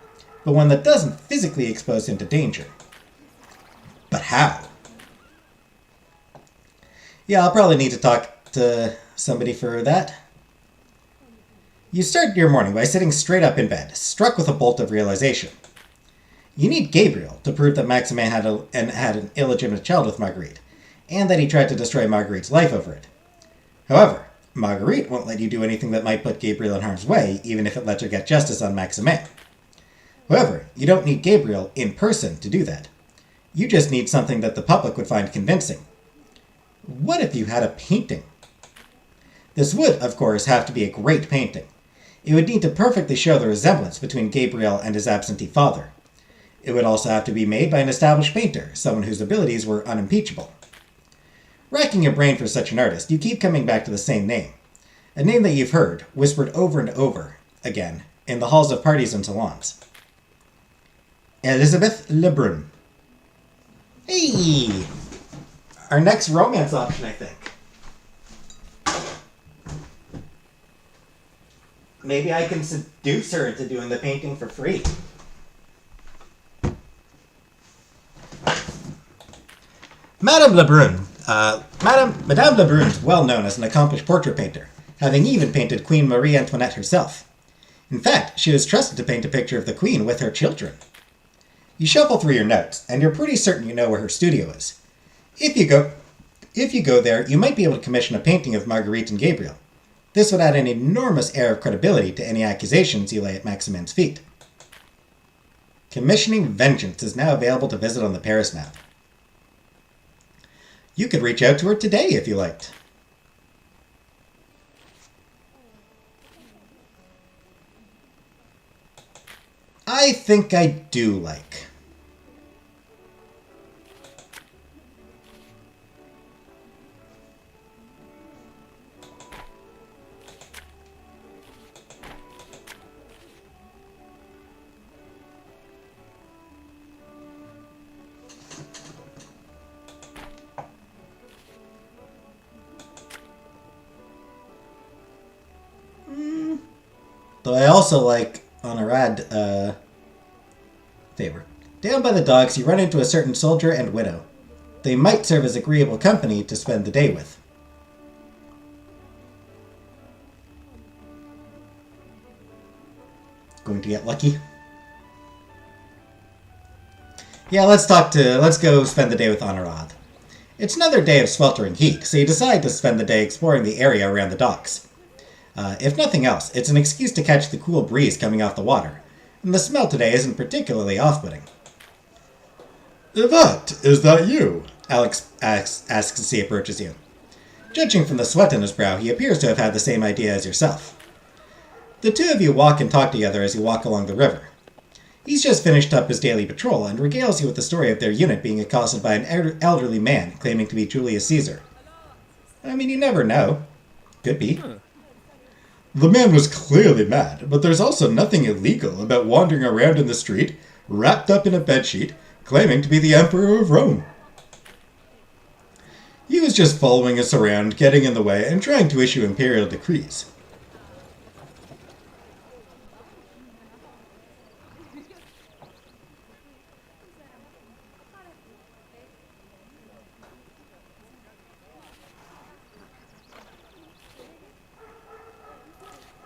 A: but one that doesn't physically expose him to danger. But how? Yeah, I'll probably need to talk to somebody for that. You start your morning by sitting straight up in bed, struck with a bolt of realization. You need Gabriel to prove that Maximin had an illegitimate child with Marguerite, and that he tried to destroy Marguerite's life over it. However, Marguerite won't let you do anything that might put Gabriel in harm's way, even if it lets her get justice on Maximin. However, you don't need Gabriel in person to do that. You just need something that the public would find convincing. What if you had a painting? This would, of course, have to be a great painting. It would need to perfectly show the resemblance between Gabriel and his absentee father. It would also have to be made by an established painter, someone whose abilities were unimpeachable. Racking your brain for such an artist, you keep coming back to the same name. A name that you've heard, whispered over and over again, in the halls of parties and salons. Elizabeth Lebrun. Hey! Our next romance option, I think. Maybe I can seduce her into doing the painting for free. Madame Lebrun is well known as an accomplished portrait painter, having even painted Queen Marie Antoinette herself. In fact, she was trusted to paint a picture of the Queen with her children. You shuffle through your notes, and you're pretty certain you know where her studio is. If you go there, you might be able to commission a painting of Marguerite and Gabriel. This would add an enormous air of credibility to any accusations you lay at Maximin's feet. Commissioning Vengeance is now available to visit on the Paris map. You could reach out to her today if you liked. I think I do like. Though I also like Honorad favor. Down by the docks, you run into a certain soldier and widow. They might serve as agreeable company to spend the day with. Going to get lucky? Yeah, let's go spend the day with Honorad. It's another day of sweltering heat, so you decide to spend the day exploring the area around the docks. If nothing else, it's an excuse to catch the cool breeze coming off the water, and the smell today isn't particularly off-putting. Yvette, is that you? Alex asks as he approaches you. Judging from the sweat on his brow, he appears to have had the same idea as yourself. The two of you walk and talk together as you walk along the river. He's just finished up his daily patrol and regales you with the story of their unit being accosted by an elderly man claiming to be Julius Caesar. I mean, you never know. Could be. The man was clearly mad, but there's also nothing illegal about wandering around in the street, wrapped up in a bedsheet, claiming to be the Emperor of Rome. He was just following us around, getting in the way, and trying to issue imperial decrees.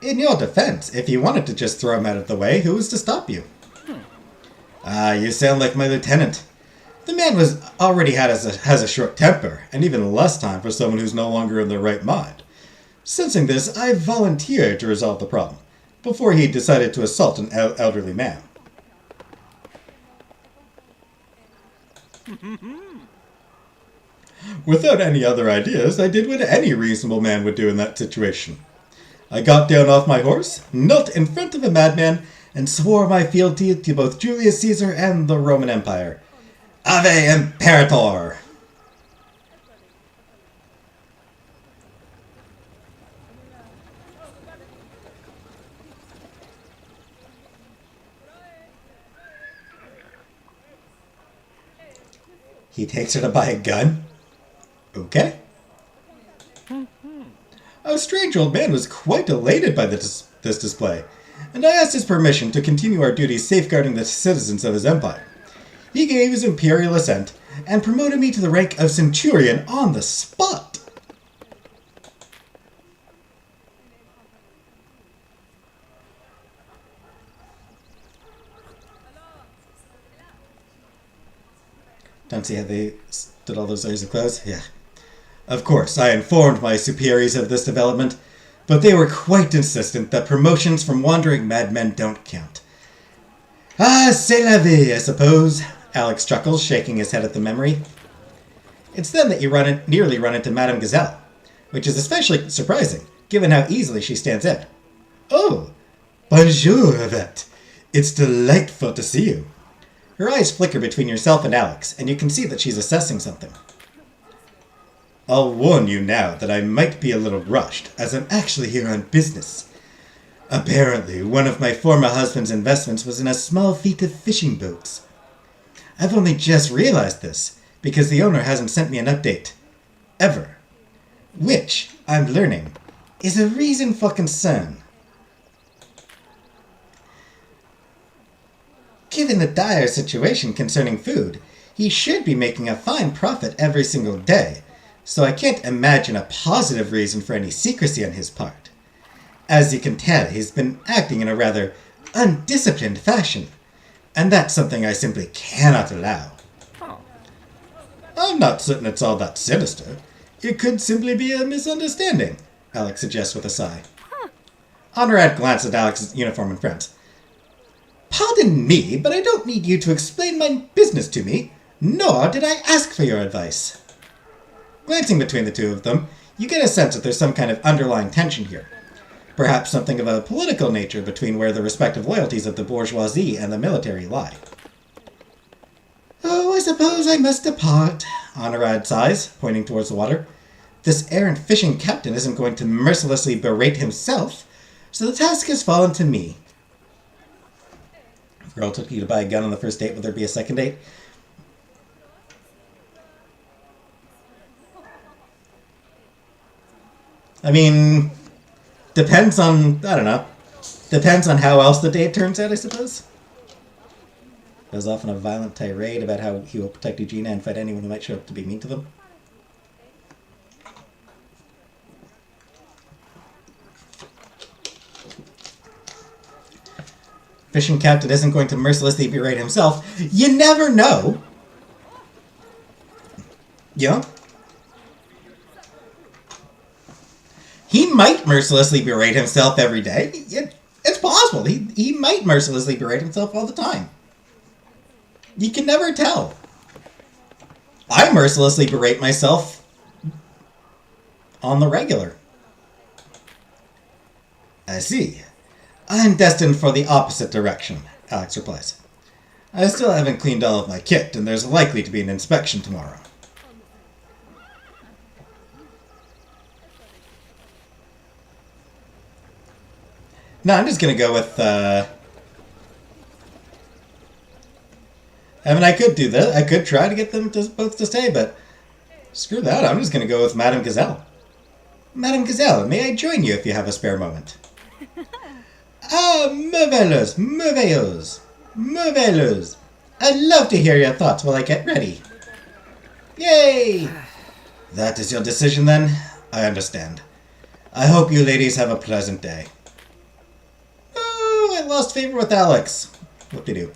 A: In your defense, if you wanted to just throw him out of the way, who was to stop you? You sound like my lieutenant. The man has a short temper, and even less time for someone who's no longer in their right mind. Sensing this, I volunteered to resolve the problem, before he decided to assault an elderly man. Without any other ideas, I did what any reasonable man would do in that situation. I got down off my horse, knelt in front of a madman, and swore my fealty to both Julius Caesar and the Roman Empire. Ave Imperator! He takes her to buy a gun? Okay. A strange old man was quite elated by this display, and I asked his permission to continue our duties safeguarding the citizens of his empire. He gave his imperial assent and promoted me to the rank of centurion on the spot. Don't see how they did all those layers of clothes? Yeah. Of course, I informed my superiors of this development, but they were quite insistent that promotions from wandering madmen don't count. Ah, c'est la vie, I suppose, Alex chuckles, shaking his head at the memory. It's then that you nearly run into Madame Gazelle, which is especially surprising, given how easily she stands out. Oh, bonjour, Yvette. It's delightful to see you. Her eyes flicker between yourself and Alex, and you can see that she's assessing something. I'll warn you now that I might be a little rushed, as I'm actually here on business. Apparently, one of my former husband's investments was in a small fleet of fishing boats. I've only just realized this, because the owner hasn't sent me an update. Ever. Which, I'm learning, is a reason for concern. Given the dire situation concerning food, he should be making a fine profit every single day, so I can't imagine a positive reason for any secrecy on his part. As you can tell, he's been acting in a rather undisciplined fashion, and that's something I simply cannot allow. I'm not certain it's all that sinister. It could simply be a misunderstanding, Alex suggests with a sigh. Honorad glanced at Alex's uniform and friends. Pardon me, but I don't need you to explain my business to me, nor did I ask for your advice. Glancing between the two of them, you get a sense that there's some kind of underlying tension here. Perhaps something of a political nature between where the respective loyalties of the bourgeoisie and the military lie. Oh, I suppose I must depart, Honorad sighs, pointing towards the water. This errant fishing captain isn't going to mercilessly berate himself, so the task has fallen to me. If a girl took you to buy a gun on the first date, would there be a second date? I mean, depends on, I don't know. Depends on how else the date turns out, I suppose. There's often a violent tirade about how he will protect Eugenia and fight anyone who might show up to be mean to them. Fishing captain isn't going to mercilessly berate himself. You never know. Yeah. He might mercilessly berate himself every day. It's possible. He might mercilessly berate himself all the time. You can never tell. I mercilessly berate myself on the regular. I see. I'm destined for the opposite direction, Alex replies. I still haven't cleaned all of my kit, and there's likely to be an inspection tomorrow. No, I'm just going to go with... I mean, I could do that. I could try to get them both to stay, but screw that. I'm just going to go with Madame Gazelle. Madame Gazelle, may I join you if you have a spare moment? Ah, merveilleux, merveilleuse, merveilleuse. I'd love to hear your thoughts while I get ready. Yay! That is your decision, then? I understand. I hope you ladies have a pleasant day. Oh, I lost favor with Alex. Whoop-de-doo.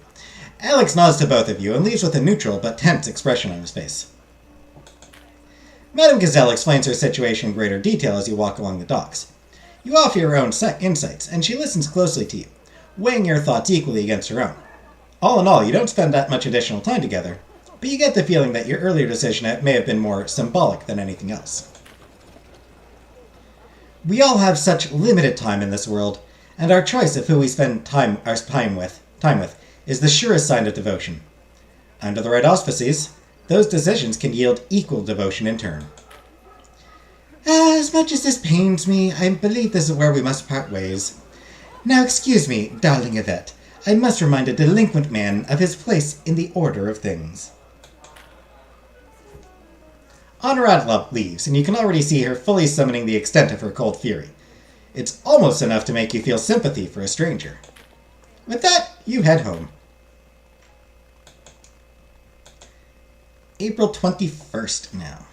A: Alex nods to both of you and leaves with a neutral but tense expression on his face. Madame Gazelle explains her situation in greater detail as you walk along the docks. You offer your own insights, and she listens closely to you, weighing your thoughts equally against her own. All in all, you don't spend that much additional time together, but you get the feeling that your earlier decision may have been more symbolic than anything else. We all have such limited time in this world, and our choice of who we spend our time with is the surest sign of devotion. Under the right auspices, those decisions can yield equal devotion in turn. As much as this pains me, I believe this is where we must part ways. Now excuse me, darling Yvette, I must remind a delinquent man of his place in the order of things. Honorad leaves, and you can already see her fully summoning the extent of her cold fury. It's almost enough to make you feel sympathy for a stranger. With that, you head home. April 21st now.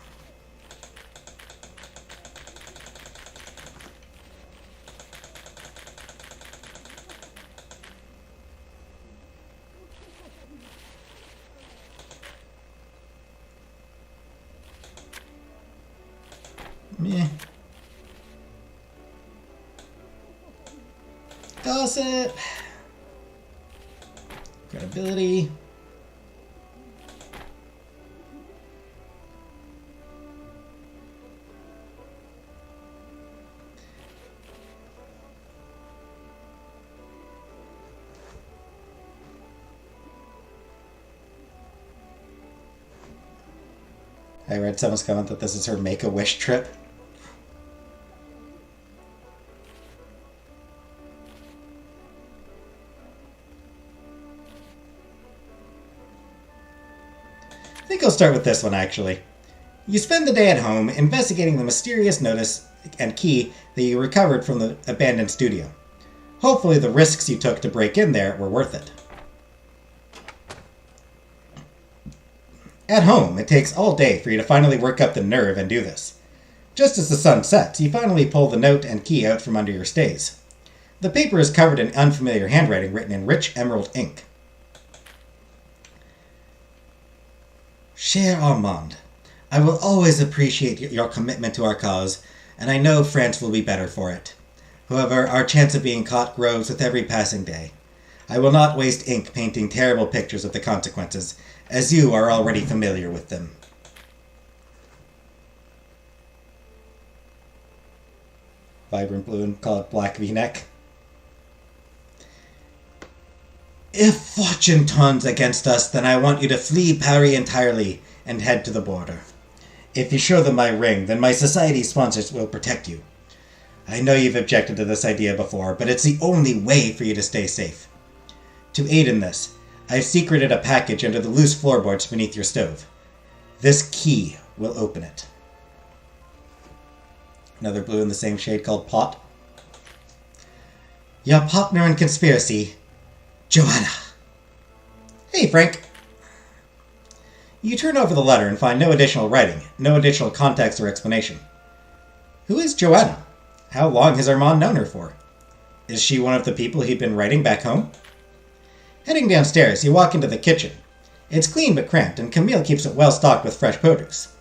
A: Meh. Gossip. Credibility. I read someone's comment that this is her Make-A-Wish trip. I think I'll start with this one, actually. You spend the day at home investigating the mysterious notice and key that you recovered from the abandoned studio. Hopefully the risks you took to break in there were worth it. At home, it takes all day for you to finally work up the nerve and do this. Just as the sun sets, you finally pull the note and key out from under your stays. The paper is covered in unfamiliar handwriting written in rich emerald ink. Cher Armand, I will always appreciate your commitment to our cause, and I know France will be better for it. However, our chance of being caught grows with every passing day. I will not waste ink painting terrible pictures of the consequences, as you are already familiar with them. Vibrant blue and call it black v-neck. If fortune turns against us, then I want you to flee Paris entirely and head to the border. If you show them my ring, then my society sponsors will protect you. I know you've objected to this idea before, but it's the only way for you to stay safe. To aid in this, I've secreted a package under the loose floorboards beneath your stove. This key will open it. Another blue in the same shade called Pot. Your partner in conspiracy, Joanna. Hey, Frank. You turn over the letter and find no additional writing, no additional context or explanation. Who is Joanna? How long has Armand known her for? Is she one of the people he'd been writing back home? Heading downstairs, you walk into the kitchen. It's clean but cramped, and Camille keeps it well stocked with fresh produce.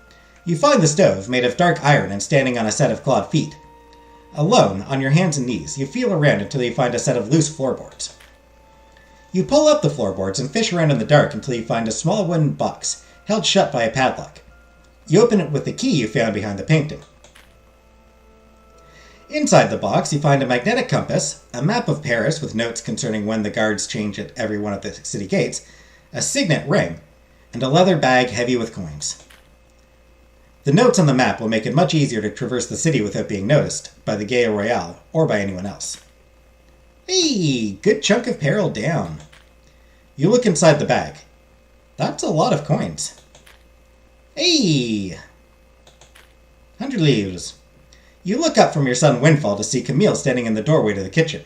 A: You find the stove, made of dark iron and standing on a set of clawed feet. Alone, on your hands and knees, you feel around until you find a set of loose floorboards. You pull up the floorboards and fish around in the dark until you find a small wooden box, held shut by a padlock. You open it with the key you found behind the painting. Inside the box, you find a magnetic compass, a map of Paris with notes concerning when the guards change at every one of the city gates, a signet ring, and a leather bag heavy with coins. The notes on the map will make it much easier to traverse the city without being noticed by the Gay Royale or by anyone else. Hey, good chunk of peril down. You look inside the bag. That's a lot of coins. Hey! 100 livres. You look up from your sudden windfall to see Camille standing in the doorway to the kitchen.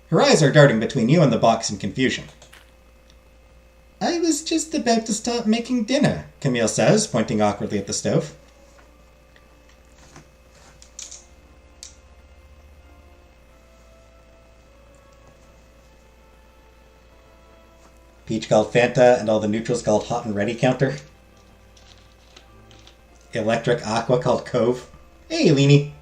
A: Her eyes are darting between you and the box in confusion. I was just about to start making dinner, Camille says, pointing awkwardly at the stove. Peach called Fanta and all the neutrals called Hot and Ready counter. Electric Aqua called Cove. Hey, Leanie.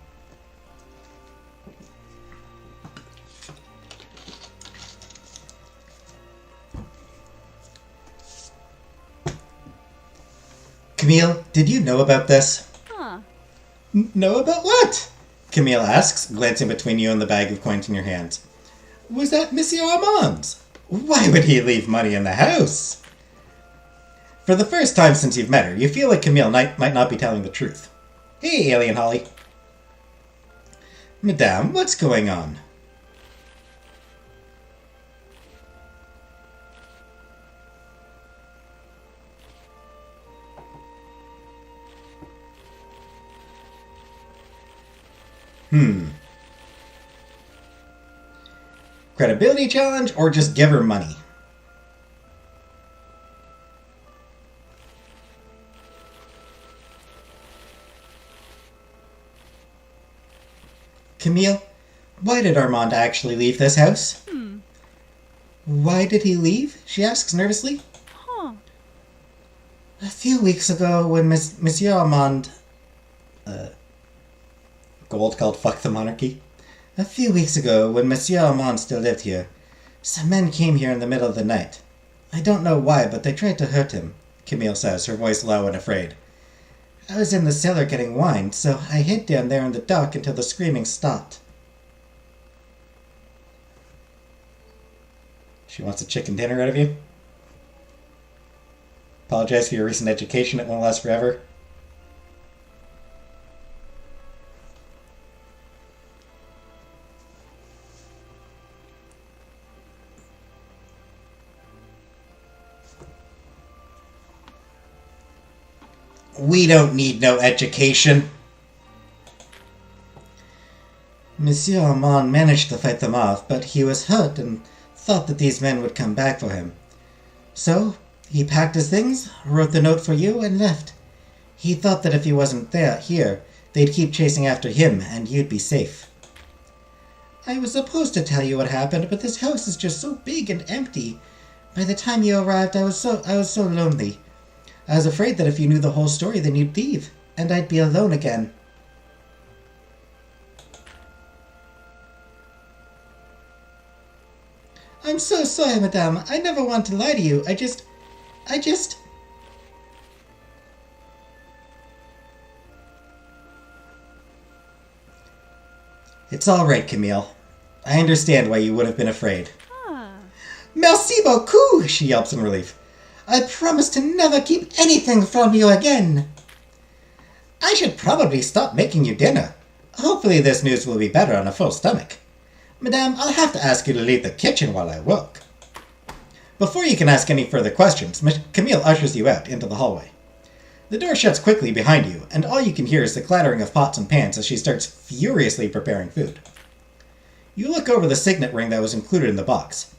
A: Camille, did you know about this?
B: Huh.
A: Know about what? Camille asks, glancing between you and the bag of coins in your hands. Was that Monsieur Armand's? Why would he leave money in the house? For the first time since you've met her, you feel like Camille might not be telling the truth. Hey, Alien Holly. Madame, what's going on? Credibility challenge or just give her money? Camille, why did Armand actually leave this house? Why did he leave? She asks nervously.
B: Huh.
A: A few weeks ago when Monsieur Armand... Gold called Fuck the Monarchy. A few weeks ago, when Monsieur Armand still lived here, some men came here in the middle of the night. I don't know why, but they tried to hurt him, Camille says, her voice low and afraid. I was in the cellar getting wine, so I hid down there in the dark until the screaming stopped. She wants a chicken dinner out of you? Apologize for your recent education, it won't last forever. We don't need no education. Monsieur Armand managed to fight them off, but he was hurt and thought that these men would come back for him. So,
C: He packed his things, wrote the note for you, and left. He thought that if he wasn't here, they'd keep chasing after him, and you'd be safe. I was supposed to tell you what happened, but this house is just so big and empty. By the time you arrived, I was so lonely. I was afraid that if you knew the whole story, then you'd leave, and I'd be alone again. I'm so sorry, madame. I never want to lie to you. I just... It's all right, Camille. I understand why you would have been afraid.
B: Ah.
C: Merci beaucoup, she yelps in relief. I promise to never keep anything from you again. I should probably stop making you dinner. Hopefully this news will be better on a full stomach. Madame, I'll have to ask you to leave the kitchen while I work. Before you can ask any further questions, Camille ushers you out into the hallway. The door shuts quickly behind you, and all you can hear is the clattering of pots and pans as she starts furiously preparing food. You look over the signet ring that was included in the box.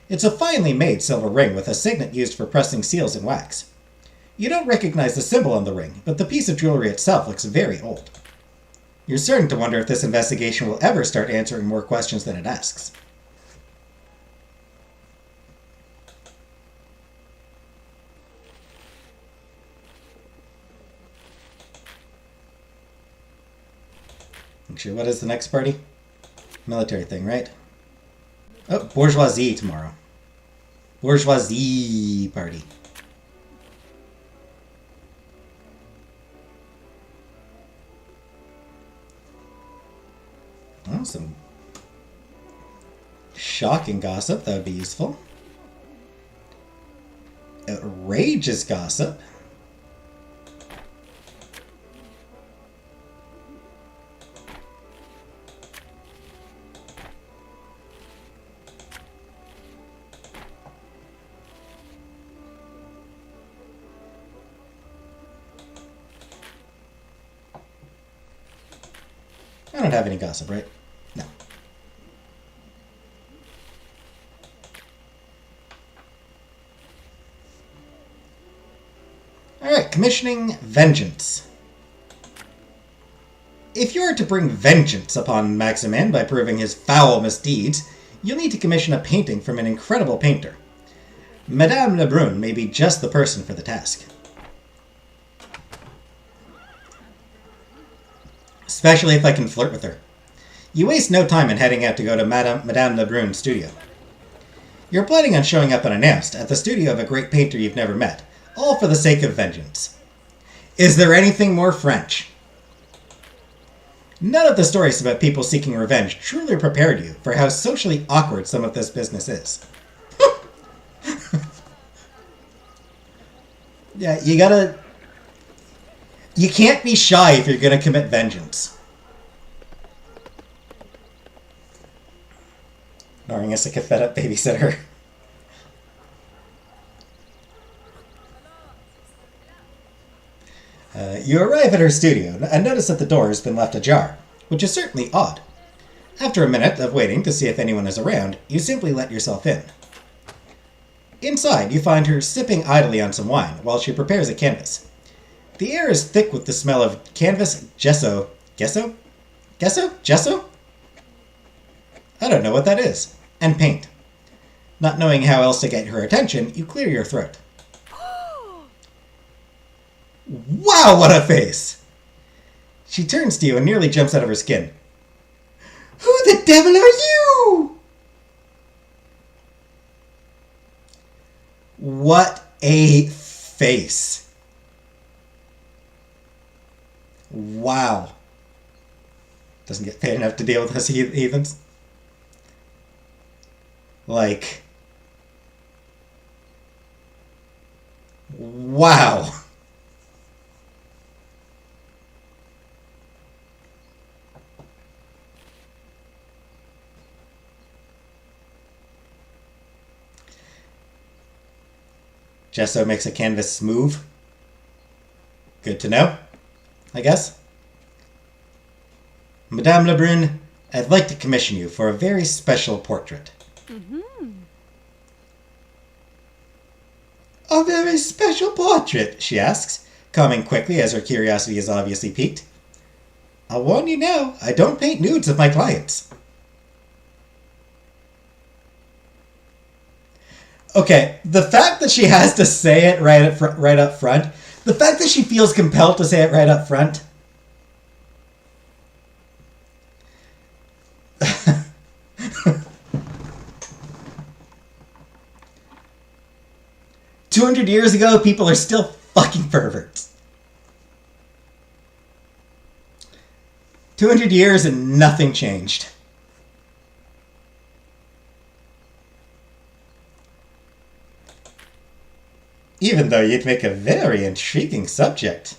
C: It's a finely made silver ring with a signet used for pressing seals in wax. You don't recognize the symbol on the ring, but the piece of jewelry itself looks very old. You're certain to wonder if this investigation will ever start answering more questions than it asks. Actually, what is the next party? Military thing, right? Oh, bourgeoisie tomorrow. Bourgeoisie party. Oh, some shocking gossip. That would be useful. Outrageous gossip. I don't have any gossip, right? No. Alright, commissioning vengeance. If you are to bring vengeance upon Maximin by proving his foul misdeeds, you'll need to commission a painting from an incredible painter. Madame Lebrun may be just the person for the task. Especially if I can flirt with her. You waste no time in heading out to go to Madame Lebrun's studio. You're planning on showing up unannounced at the studio of a great painter you've never met, all for the sake of vengeance. Is there anything more French? None of the stories about people seeking revenge truly prepared you for how socially awkward some of this business is. Yeah, you can't be shy if you're going to commit vengeance. Ignoring a sick fed up babysitter. You arrive at her studio and notice that the door has been left ajar, which is certainly odd. After a minute of waiting to see if anyone is around, you simply let yourself in. Inside, you find her sipping idly on some wine while she prepares a canvas. The air is thick with the smell of canvas, gesso? I don't know what that is. And paint. Not knowing how else to get her attention, you clear your throat. Wow, what a face! She turns to you and nearly jumps out of her skin. Who the devil are you? What a face. Wow. Doesn't get paid enough to deal with us heathens. Like... wow. Gesso makes a canvas move. Good to know, I guess. Madame Lebrun, I'd like to commission you for a very special portrait. A very special portrait, she asks, calming quickly as her curiosity is obviously piqued. I'll warn you now, I don't paint nudes of my clients. Okay, the fact that she has to say it right up front, the fact that she feels compelled to say it right up front. $200 ago, people are still fucking perverts. 200 years and nothing changed. Even though you'd make a very intriguing subject.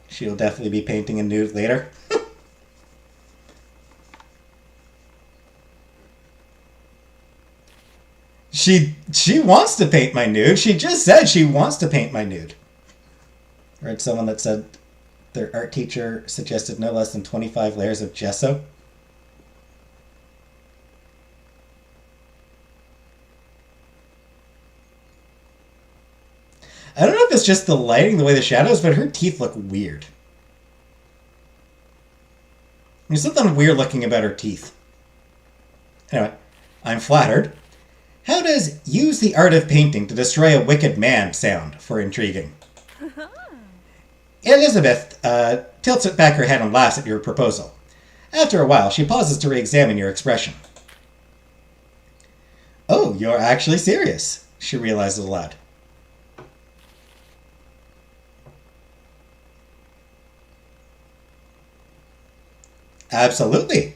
C: She'll definitely be painting a nude later. She wants to paint my nude. She just said she wants to paint my nude. I read someone that said their art teacher suggested no less than 25 layers of gesso. I don't know if it's just the lighting, the way the shadows, but her teeth look weird. There's something weird looking about her teeth. Anyway, I'm flattered. How does use the art of painting to destroy a wicked man sound for intriguing? Elizabeth tilts back her head and laughs at your proposal. After a while, she pauses to re-examine your expression. Oh, you're actually serious, she realizes aloud. Absolutely.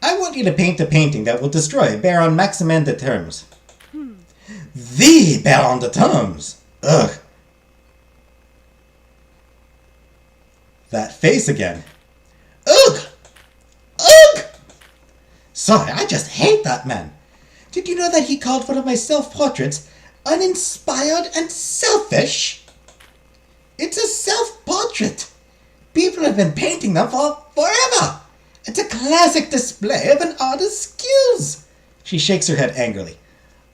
C: I want you to paint a painting that will destroy Baron Maximin de Termes. The Baron de Termes! Ugh. That face again. Ugh! Ugh! Sorry, I just hate that man. Did you know that he called one of my self-portraits uninspired and selfish? It's a self-portrait. People have been painting them for forever. It's a classic display of an artist's skills. She shakes her head angrily.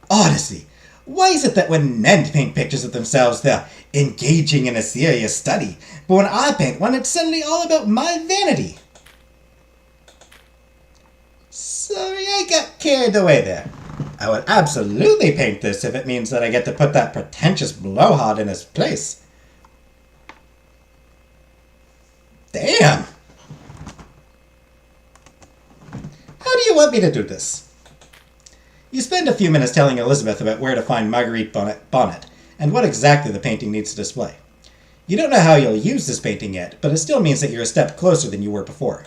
C: Honestly, why is it that when men paint pictures of themselves, they're engaging in a serious study, but when I paint one, it's suddenly all about my vanity? Sorry, I got carried away there. I would absolutely paint this if it means that I get to put that pretentious blowhard in his place. Damn! How do you want me to do this? You spend a few minutes telling Elizabeth about where to find Marguerite Bonnet and what exactly the painting needs to display. You don't know how you'll use this painting yet, but it still means that you're a step closer than you were before.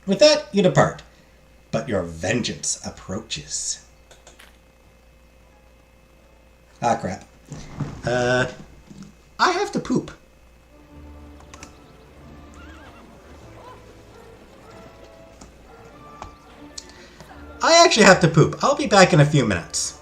C: With that, you depart, but your vengeance approaches. Ah, crap. I have to poop. I actually have to poop. I'll be back in a few minutes.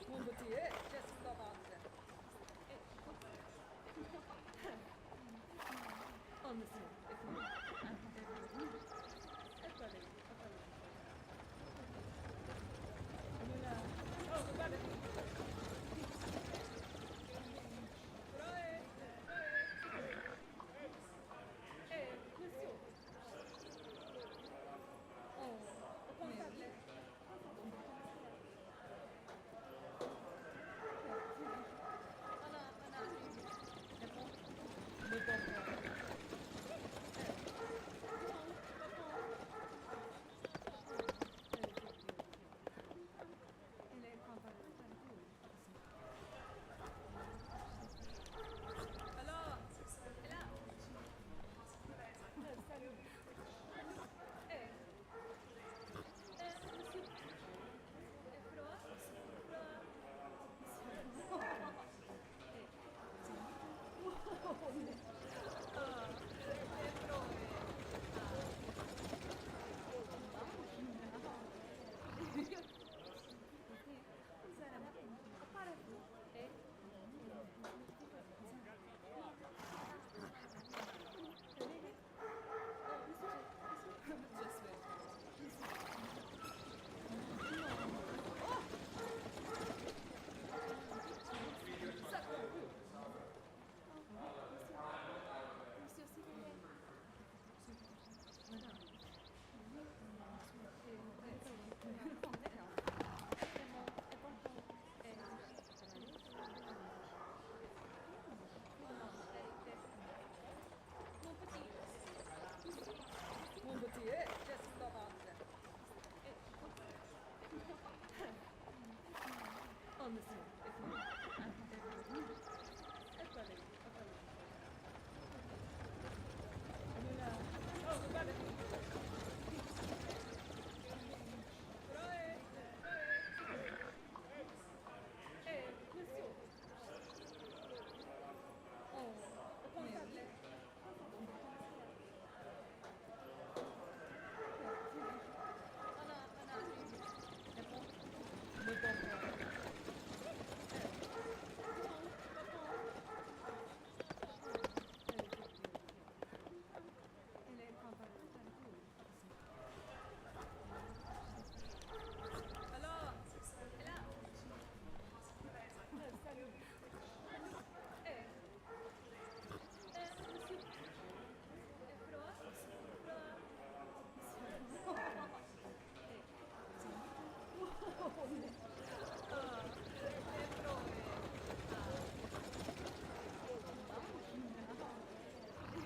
B: Mon petit, just stop out there. Honestly, eccoli. Oh, guarda. Però questo. Oh, come Alors, et là. Salut. Monsieur. Froid. Just wait. Monsieur, s'il vous plaît. Madame. Mon petit, just stop out there. Honestly, eccoli. Oh, guarda. Però questo. Oh, come Alors, et là. Salut.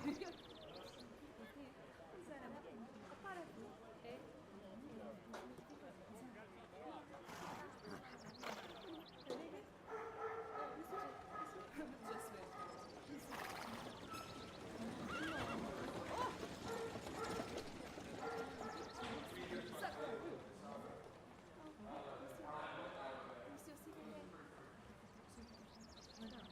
B: Monsieur. Froid. Just wait. Monsieur, s'il vous plaît. Madame.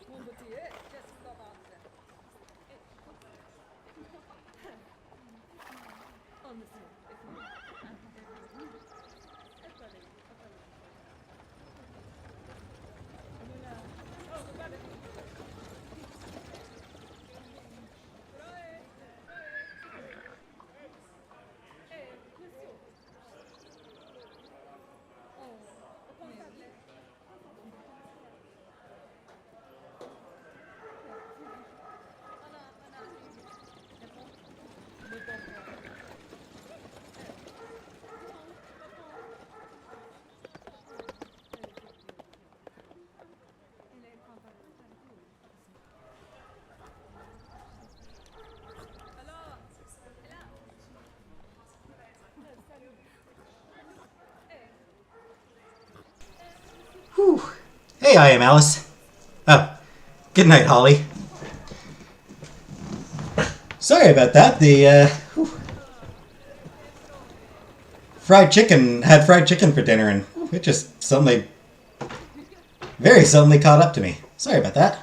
B: Mon petit, just stop out there. Honestly, eccoli. Oh, guarda. Però questo.
A: Hey, I am Alice. Oh, good night, Holly. Sorry about that. Fried chicken had fried chicken for dinner, and it just suddenly, very suddenly, caught up to me. Sorry about that.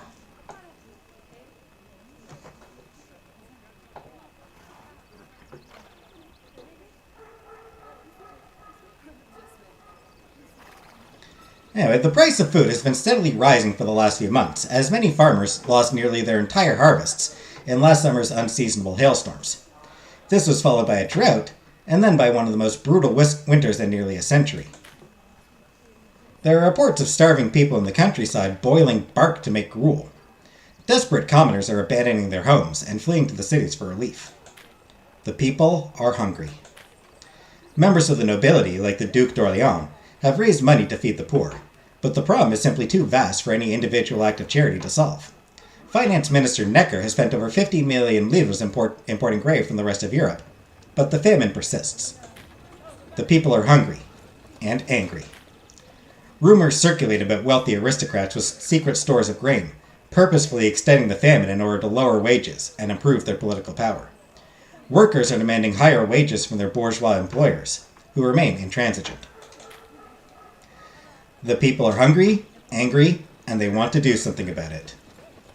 A: Anyway, the price of food has been steadily rising for the last few months, as many farmers lost nearly their entire harvests in last summer's unseasonable hailstorms. This was followed by a drought, and then by one of the most brutal winters in nearly a century. There are reports of starving people in the countryside boiling bark to make gruel. Desperate commoners are abandoning their homes and fleeing to the cities for relief. The people are hungry. Members of the nobility, like the Duc d'Orléans, have raised money to feed the poor, but the problem is simply too vast for any individual act of charity to solve. Finance Minister Necker has spent over 50 million livres importing grain from the rest of Europe, but the famine persists. The people are hungry and angry. Rumors circulate about wealthy aristocrats with secret stores of grain, purposefully extending the famine in order to lower wages and improve their political power. Workers are demanding higher wages from their bourgeois employers, who remain intransigent. The people are hungry, angry, and they want to do something about it.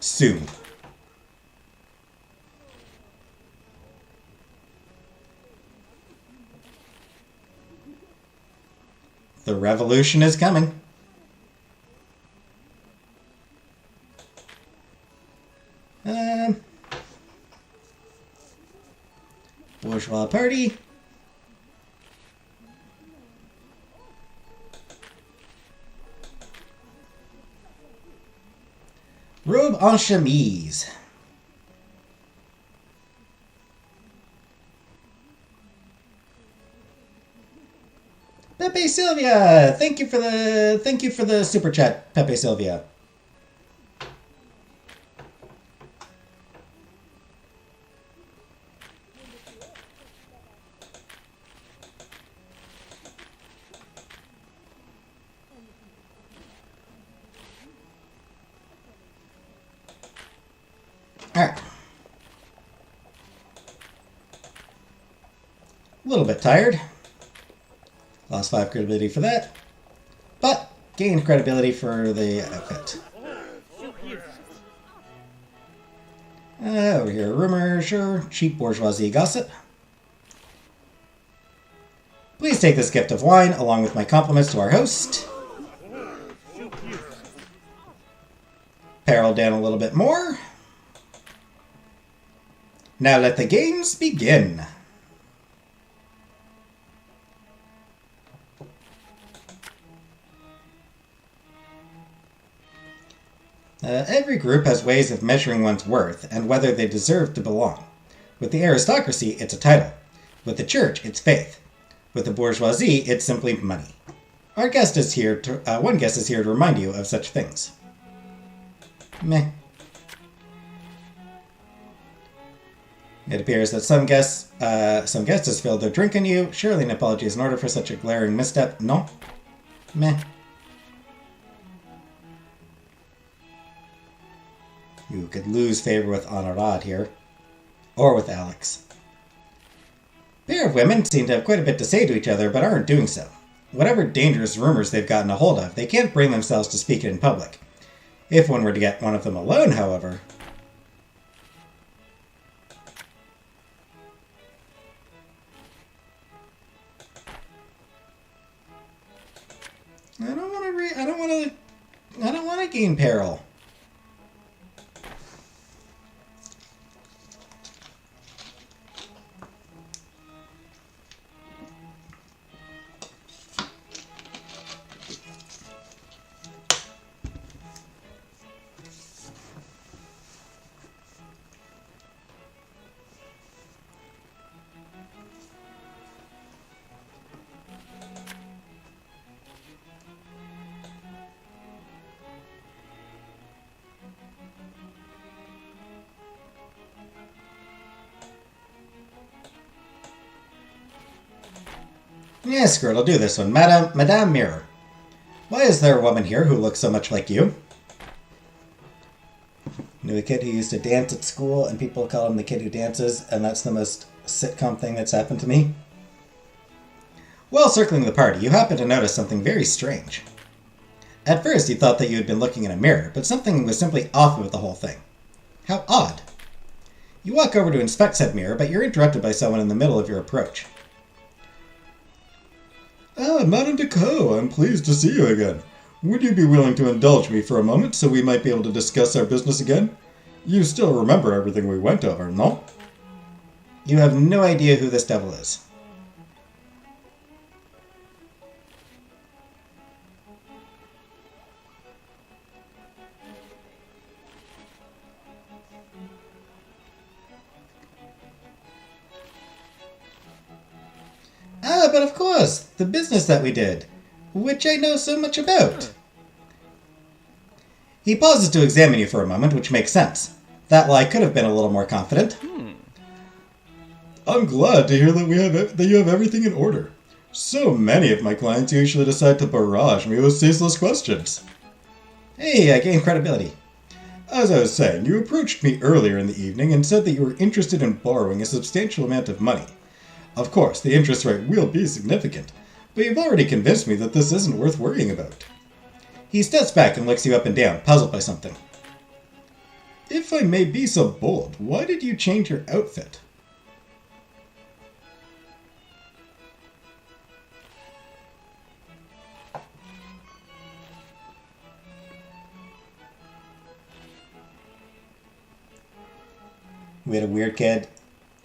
A: Soon. The revolution is coming. Bourgeois party. Robe en chemise. Pepe Sylvia, thank you for the super chat, Pepe Sylvia. Alright. A little bit tired. Lost 5 credibility for that. But gained credibility for the outfit. Over here, rumor, sure. Cheap bourgeoisie gossip. Please take this gift of wine along with my compliments to our host. Parallel down a little bit more. Now let the games begin. Every group has ways of measuring one's worth and whether they deserve to belong. With the aristocracy, it's a title. With the church, it's faith. With the bourgeoisie, it's simply money. Our guest is here to, one guest is here to remind you of such things. Meh. It appears that some guest has spilled their drink on you. Surely an apology is in order for such a glaring misstep. No? Meh. You could lose favor with Honorad here. Or with Alex. A pair of women seem to have quite a bit to say to each other, but aren't doing so. Whatever dangerous rumors they've gotten a hold of, they can't bring themselves to speak it in public. If one were to get one of them alone, however... I don't want to gain peril. Yeah, screw it, I'll do this one. Madame Mirror.
C: Why is there a woman here who looks so much like you? Knew a kid who used to dance at school, and people call him the kid who dances, and that's the most sitcom thing that's happened to me. While circling the party, you happen to notice something very strange. At first, you thought that you had been looking in a mirror, but something was simply off with the whole thing. How odd. You walk over to inspect said mirror, but you're interrupted by someone in the middle of your approach.
D: Ah, Madame Decaux, I'm pleased to see you again. Would you be willing to indulge me for a moment so we might be able to discuss our business again? You still remember everything we went over, no?
C: You have no idea who this devil is. Ah, but of course, the business that we did, which I know so much about. He pauses to examine you for a moment, which makes sense. That lie could have been a little more confident.
D: I'm glad to hear that you have everything in order. So many of my clients usually decide to barrage me with ceaseless questions.
C: Hey, I gained credibility.
D: As I was saying, you approached me earlier in the evening and said that you were interested in borrowing a substantial amount of money. Of course, the interest rate will be significant, but you've already convinced me that this isn't worth worrying about.
C: He steps back and looks you up and down, puzzled by something.
D: If I may be so bold, why did you change your outfit?
C: We had a weird kid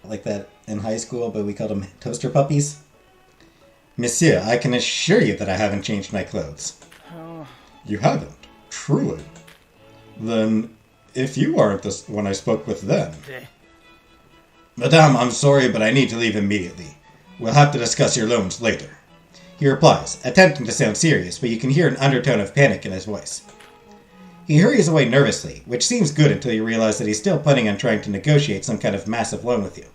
C: like that in high school, but we called him toaster puppies. Monsieur, I can assure you that I haven't changed my clothes.
D: You haven't? Truly? Then, if you aren't the one I spoke with then...
C: Madame, I'm sorry, but I need to leave immediately. We'll have to discuss your loans later. He replies, attempting to sound serious, but you can hear an undertone of panic in his voice. He hurries away nervously, which seems good until you realize that he's still planning on trying to negotiate some kind of massive loan with you.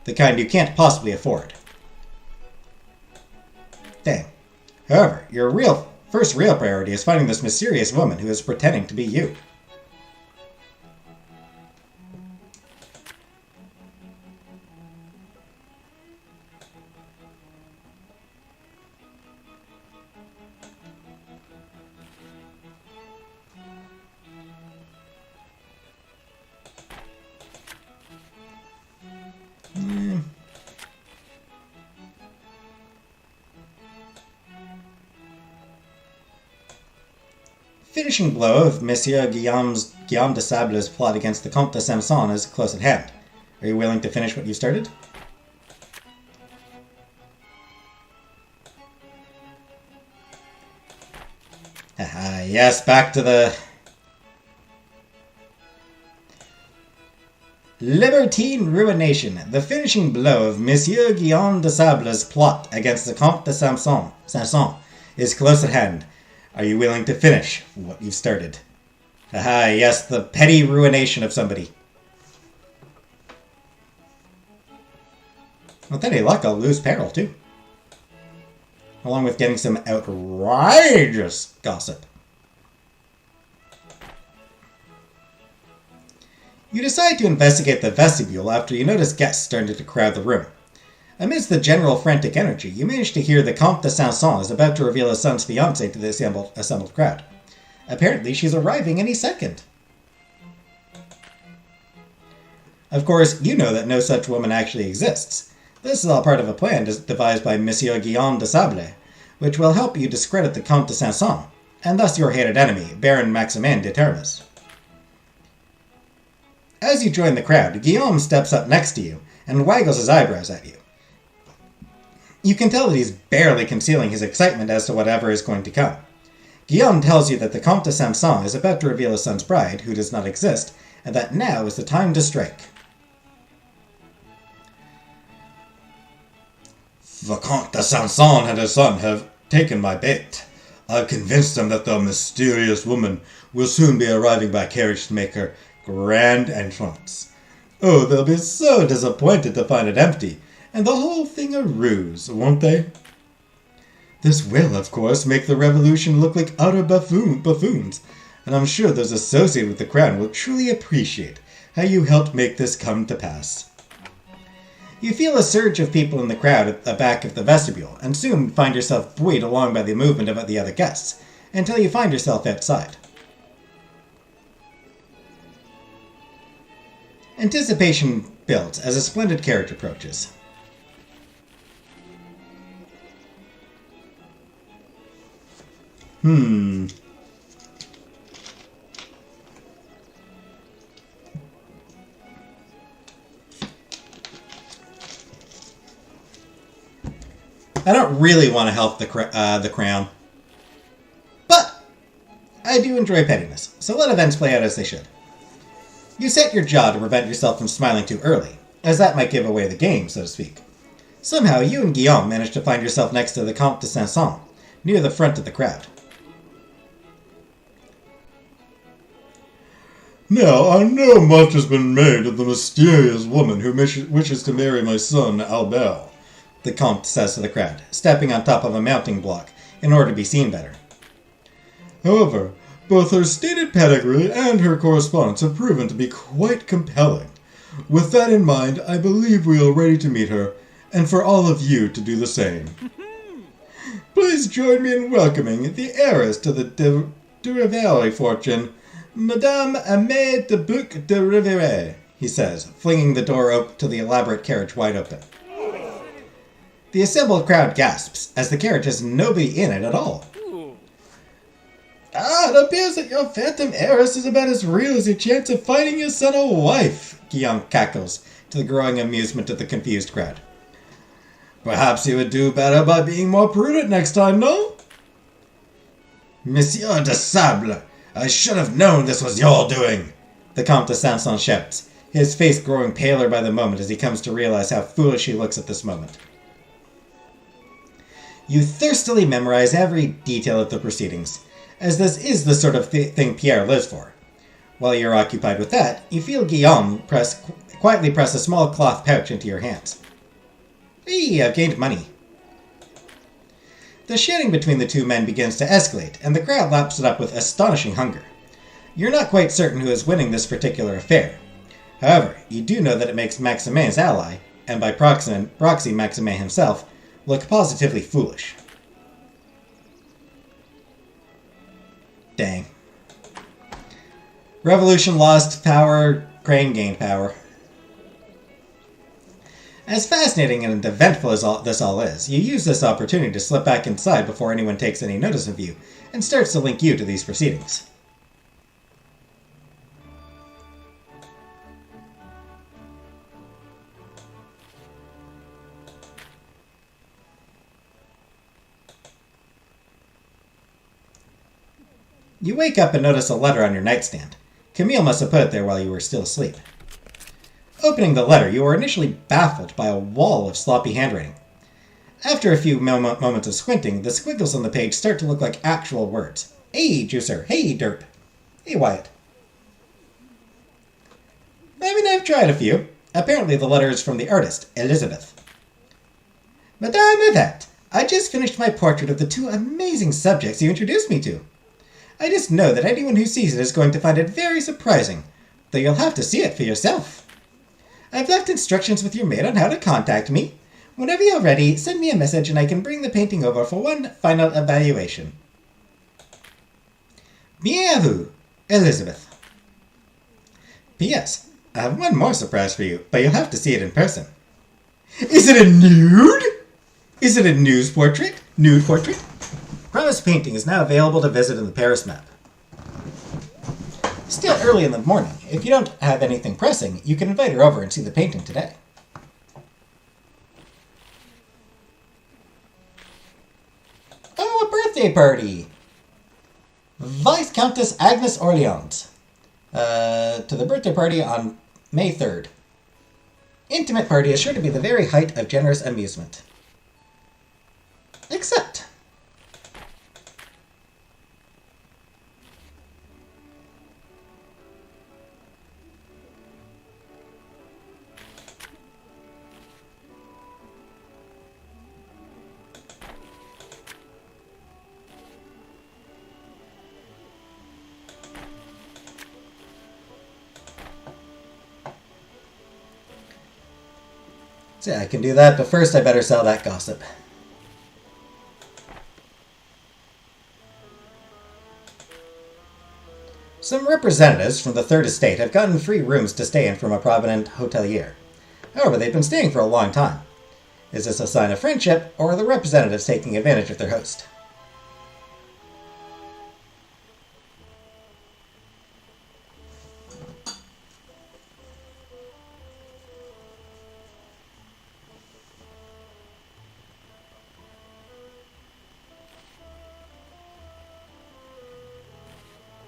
C: The kind you can't possibly afford. Dang. However, your first real priority is finding this mysterious woman who is pretending to be you. Finishing blow of Monsieur Guillaume de Sable's plot against the Comte de Samson is close at hand. Are you willing to finish what you started? Yes, back to the... Libertine Ruination. The finishing blow of Monsieur Guillaume de Sable's plot against the Comte de Samson is close at hand. Are you willing to finish what you've started? Yes, the petty ruination of somebody. With any luck, I'll lose peril, too. Along with getting some outrageous gossip. You decide to investigate the vestibule after you notice guests starting to crowd the room. Amidst the general frantic energy, you manage to hear the Comte de Samson is about to reveal his son's fiancée to the assembled crowd. Apparently, she's arriving any second. Of course, you know that no such woman actually exists. This is all part of a plan devised by Monsieur Guillaume de Sable, which will help you discredit the Comte de Samson, and thus your hated enemy, Baron Maximin de Termes. As you join the crowd, Guillaume steps up next to you and waggles his eyebrows at you. You can tell that he's barely concealing his excitement as to whatever is going to come. Guillaume tells you that the Comte de Samson is about to reveal his son's bride, who does not exist, and that now is the time to strike.
D: The Comte de Samson and his son have taken my bait. I've convinced them that the mysterious woman will soon be arriving by carriage to make her grand entrance. Oh, they'll be so disappointed to find it empty, and the whole thing a ruse, won't they? This will, of course, make the revolution look like utter buffoons, and I'm sure those associated with the crown will truly appreciate how you helped make this come to pass.
A: You feel a surge of people in the crowd at the back of the vestibule, and soon find yourself buoyed along by the movement of the other guests, until you find yourself outside. Anticipation builds as a splendid carriage approaches. I don't really want to help the crown, but I do enjoy pettiness, so let events play out as they should. You set your jaw to prevent yourself from smiling too early, as that might give away the game, so to speak. Somehow, you and Guillaume manage to find yourself next to the Comte de Sanson, near the front of the crowd.
D: Now, I know much has been made of the mysterious woman who wishes to marry my son, Albert,
A: The Comte says to the crowd, stepping on top of a mounting block in order to be seen better.
D: However, both her stated pedigree and her correspondence have proven to be quite compelling. With that in mind, I believe we are ready to meet her, and for all of you to do the same. Please join me in welcoming the heiress to the de Rivere fortune, Madame Aimée de Buc de Rivere, he says, flinging the door to the elaborate carriage wide open. The assembled crowd gasps, as the carriage has nobody in it at all. It appears that your phantom heiress is about as real as your chance of finding your son a wife,
A: Guillaume cackles, to the growing amusement of the confused crowd.
D: Perhaps you would do better by being more prudent next time, no?
C: Monsieur de Sable, I should have known this was your doing,
A: the Comte de Sanson shouts, his face growing paler by the moment as he comes to realize how foolish he looks at this moment. You thirstily memorize every detail of the proceedings, as this is the sort of thing Pierre lives for. While you're occupied with that, you feel Guillaume quietly press a small cloth pouch into your hands. Hey, I've gained money. The shouting between the two men begins to escalate, and the crowd laps it up with astonishing hunger. You're not quite certain who is winning this particular affair. However, you do know that it makes Maximin's ally, and by proxy Maximin himself, look positively foolish. Dang. Revolution lost power, Crane gained power. As fascinating and eventful as this all is, you use this opportunity to slip back inside before anyone takes any notice of you, and starts to link you to these proceedings. You wake up and notice a letter on your nightstand. Camille must have put it there while you were still asleep. Opening the letter, you are initially baffled by a wall of sloppy handwriting. After a few moments of squinting, the squiggles on the page start to look like actual words. Hey, Juicer. Hey, Derp. Hey, Wyatt. I mean, I've tried a few. Apparently the letter is from the artist, Elizabeth. Madame Yvette, I just finished my portrait of the two amazing subjects you introduced me to. I just know that anyone who sees it is going to find it very surprising, though you'll have to see it for yourself. I've left instructions with your maid on how to contact me. Whenever you're ready, send me a message and I can bring the painting over for one final evaluation. Bien vu, Elizabeth. P.S. I have one more surprise for you, but you'll have to see it in person. Is it a nude? Is it a nude portrait? Nude portrait? Promised painting is now available to visit in the Paris map. Still early in the morning. If you don't have anything pressing, you can invite her over and see the painting today. Oh, a birthday party! Vice-Countess Agnes Orleans. To the birthday party on May 3rd. Intimate party is sure to be the very height of generous amusement. Except... So yeah, I can do that, but first I better sell that gossip. Some representatives from the Third Estate have gotten free rooms to stay in from a prominent hotelier. However, they've been staying for a long time. Is this a sign of friendship, or are the representatives taking advantage of their host?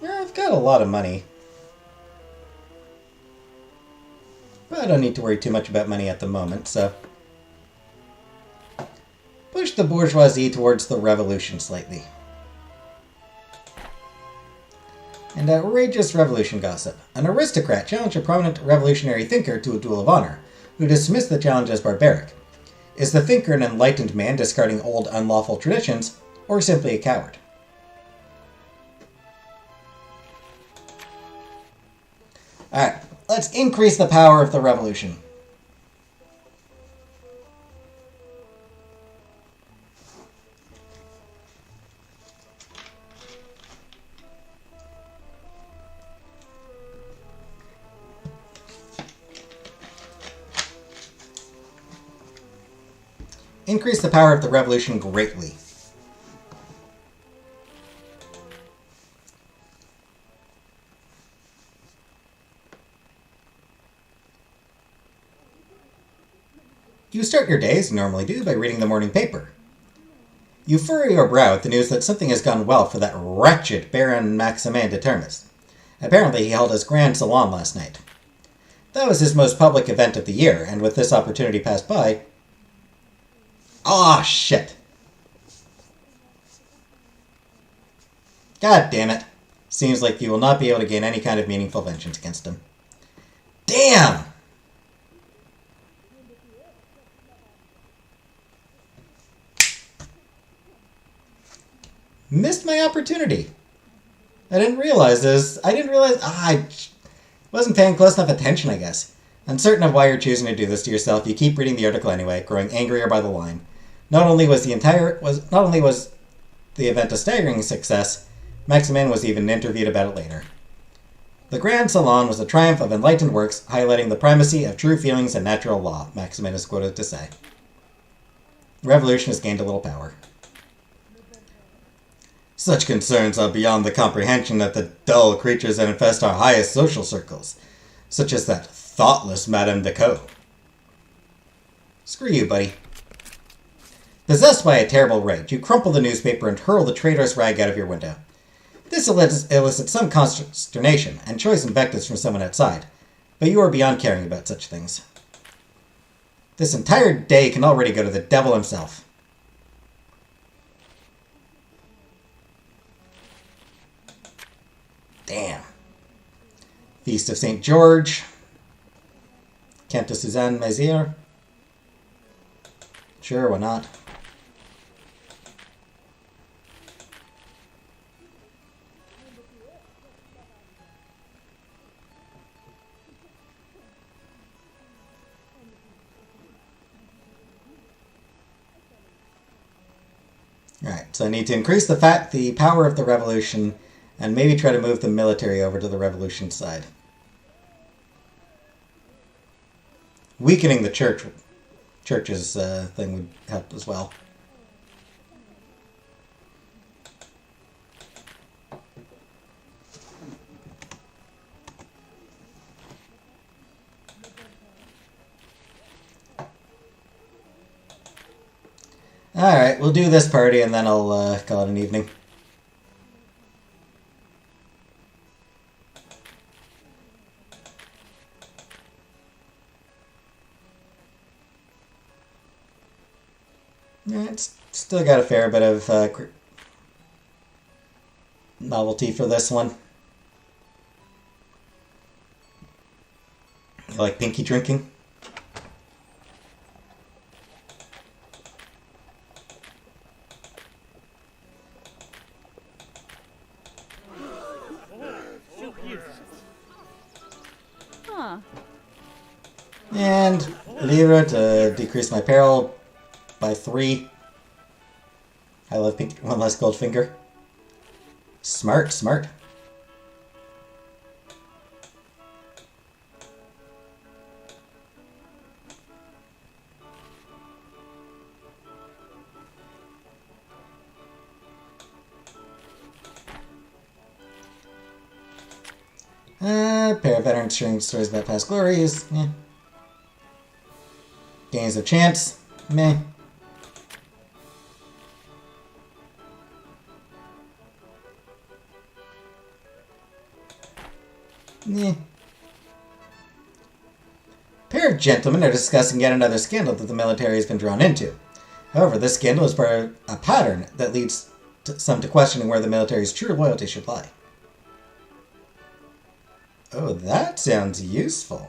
A: Yeah, I've got a lot of money. But I don't need to worry too much about money at the moment, so... Push the bourgeoisie towards the revolution slightly. And outrageous revolution gossip. An aristocrat challenged a prominent revolutionary thinker to a duel of honor, who dismissed the challenge as barbaric. Is the thinker an enlightened man discarding old unlawful traditions, or simply a coward? Alright, let's increase the power of the revolution. Increase the power of the revolution greatly. You start your day, as you normally do, by reading the morning paper. You furrow your brow at the news that something has gone well for that wretched Baron Maximin de Termes. Apparently he held his grand salon last night. That was his most public event of the year, and with this opportunity passed by... Ah, shit! God damn it. Seems like you will not be able to gain any kind of meaningful vengeance against him. Damn! Missed my opportunity. I didn't realize this. I wasn't paying close enough attention, I guess. Uncertain of why you're choosing to do this to yourself, you keep reading the article anyway, growing angrier by the line. Not only was the event a staggering success, Maximin was even interviewed about it later. The Grand Salon was a triumph of enlightened works, highlighting the primacy of true feelings and natural law, Maximin is quoted to say. The revolution has gained a little power. Such concerns are beyond the comprehension of the dull creatures that infest our highest social circles, such as that thoughtless Madame de Co. Screw you, buddy. Possessed by a terrible rage, you crumple the newspaper and hurl the traitorous rag out of your window. This elicits some consternation and choice invectives from someone outside, but you are beyond caring about such things. This entire day can already go to the devil himself. Damn. Feast of St. George. Canto Suzanne Mézières. Sure, why not? Alright, so I need to increase the power of the revolution and maybe try to move the military over to the revolution side. Weakening the church's thing would help as well. Alright, we'll do this party and then I'll call it an evening. Yeah, it's still got a fair bit of novelty for this one. You like pinky drinking?
E: Huh.
A: And lira to decrease my peril by 3. I love pink, 1 less gold finger. Smart, smart. Pair of veterans sharing stories about past glories. Meh. Gains of chance. Meh. Meh. Pair of gentlemen are discussing yet another scandal that the military has been drawn into. However, this scandal is part of a pattern that leads some to questioning where the military's true loyalty should lie. Oh, that sounds useful.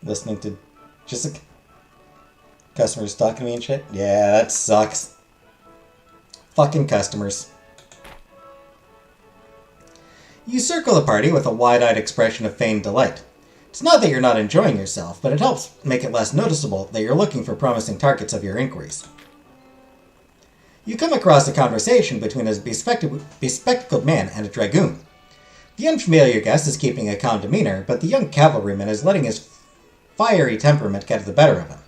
A: Listening to just customers talking to me and shit? Yeah, that sucks. Fucking customers. You circle the party with a wide-eyed expression of feigned delight. It's not that you're not enjoying yourself, but it helps make it less noticeable that you're looking for promising targets of your inquiries. You come across a conversation between a bespectacled man and a dragoon. The unfamiliar guest is keeping a calm demeanor, but the young cavalryman is letting his fiery temperament get the better of him.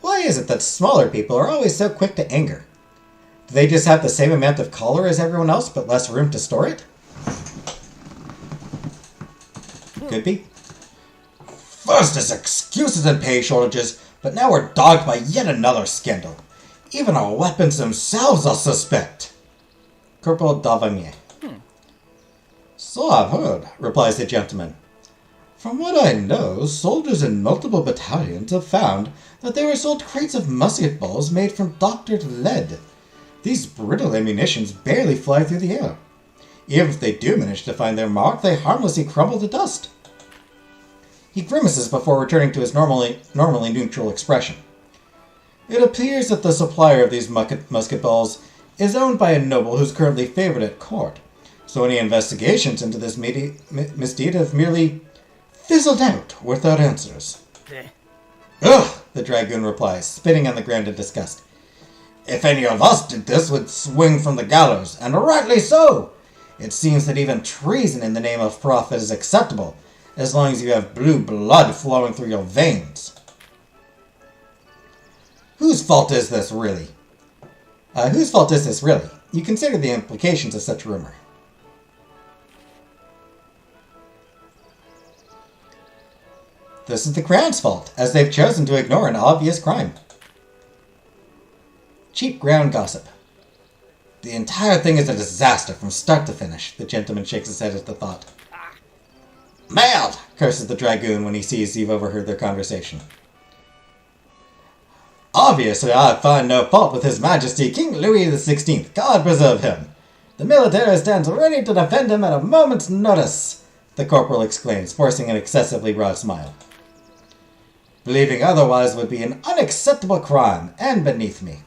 A: Why is it that smaller people are always so quick to anger? Do they just have the same amount of choler as everyone else, but less room to store it? Could be.
D: First is excuses and pay shortages, but now we're dogged by yet another scandal. Even our weapons themselves are suspect.
A: Corporal Davamier.
D: So I've heard, replies the gentleman. From what I know, soldiers in multiple battalions have found that they were sold crates of musket balls made from doctored lead. These brittle ammunitions barely fly through the air. Even if they do manage to find their mark, they harmlessly crumble to dust. He grimaces before returning to his normally neutral expression. It appears that the supplier of these musket balls is owned by a noble who's currently favored at court, so any investigations into this misdeed have merely fizzled out without answers. Ugh, the dragoon replies, spitting on the ground in disgust. If any of us did this, we'd swing from the gallows, and rightly so. It seems that even treason in the name of profit is acceptable, as long as you have blue blood flowing through your veins. Whose fault is this, really? You consider the implications of such rumor. This is the Crown's fault, as they've chosen to ignore an obvious crime. Cheap ground gossip. The entire thing is a disaster from start to finish, the gentleman shakes his head at the thought. Mad! Curses the dragoon when he sees you've overheard their conversation. Obviously, I find no fault with His Majesty King Louis XVI. God preserve him. The military stands ready to defend him at a moment's notice, the corporal exclaims, forcing an excessively broad smile. Believing otherwise would be an unacceptable crime, and beneath me.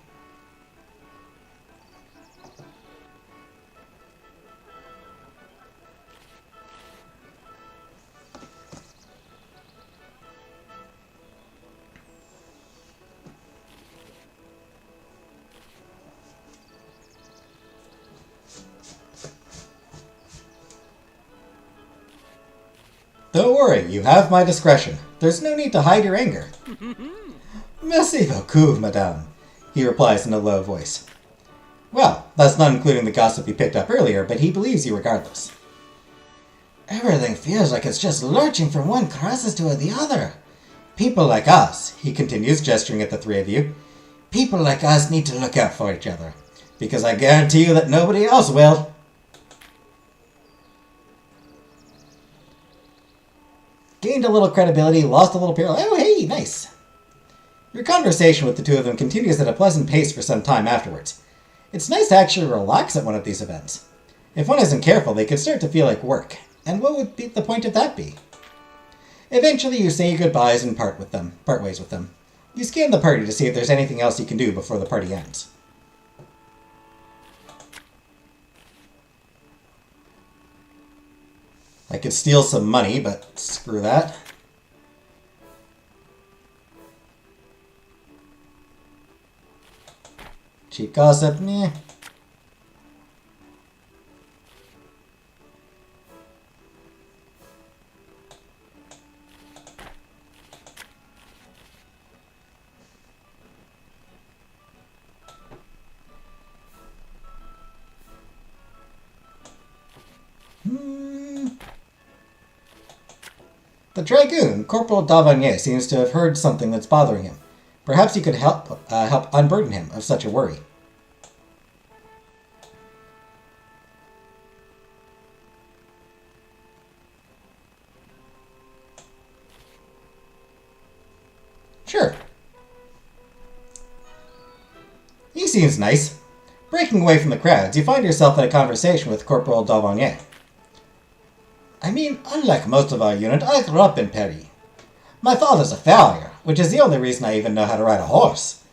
D: Don't worry, you have my discretion. There's no need to hide your anger. Merci beaucoup, madame, he replies in a low voice. Well, that's not including the gossip he picked up earlier, but he believes you regardless. Everything feels like it's just lurching from one crisis to the other. People like us, he continues, gesturing at the three of you, people like us need to look out for each other, because I guarantee you that nobody else will. Gained a little credibility, lost a little peril. Oh, hey, nice. Your conversation with the two of them continues at a pleasant pace for some time afterwards. It's nice to actually relax at one of these events. If one isn't careful, they could start to feel like work. And what would be the point of that be? Eventually, you say goodbyes and part ways with them. You scan the party to see if there's anything else you can do before the party ends.
A: I could steal some money, but screw that. Cheap gossip, meh. The Dragoon, Corporal Davanier, seems to have heard something that's bothering him. Perhaps you could help unburden him of such a worry. Sure. He seems nice. Breaking away from the crowds, you find yourself in a conversation with Corporal Davanier. I mean, unlike most of our unit, I grew up in Paris. My father's a farrier, which is the only reason I even know how to ride a horse.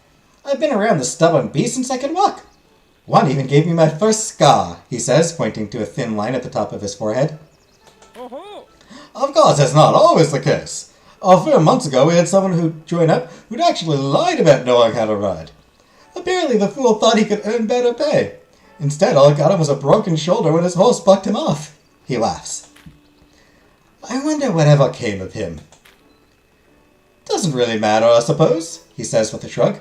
A: I've been around the stubborn beast since I could walk. One even gave me my first scar, he says, pointing to a thin line at the top of his forehead. Of course, that's not always the case. A few months ago, we had someone who joined up who'd actually lied about knowing how to ride. Apparently, the fool thought he could earn better pay. Instead, all it got him was a broken shoulder when his horse bucked him off. He laughs. I wonder whatever came of him. Doesn't really matter, I suppose, he says with a shrug.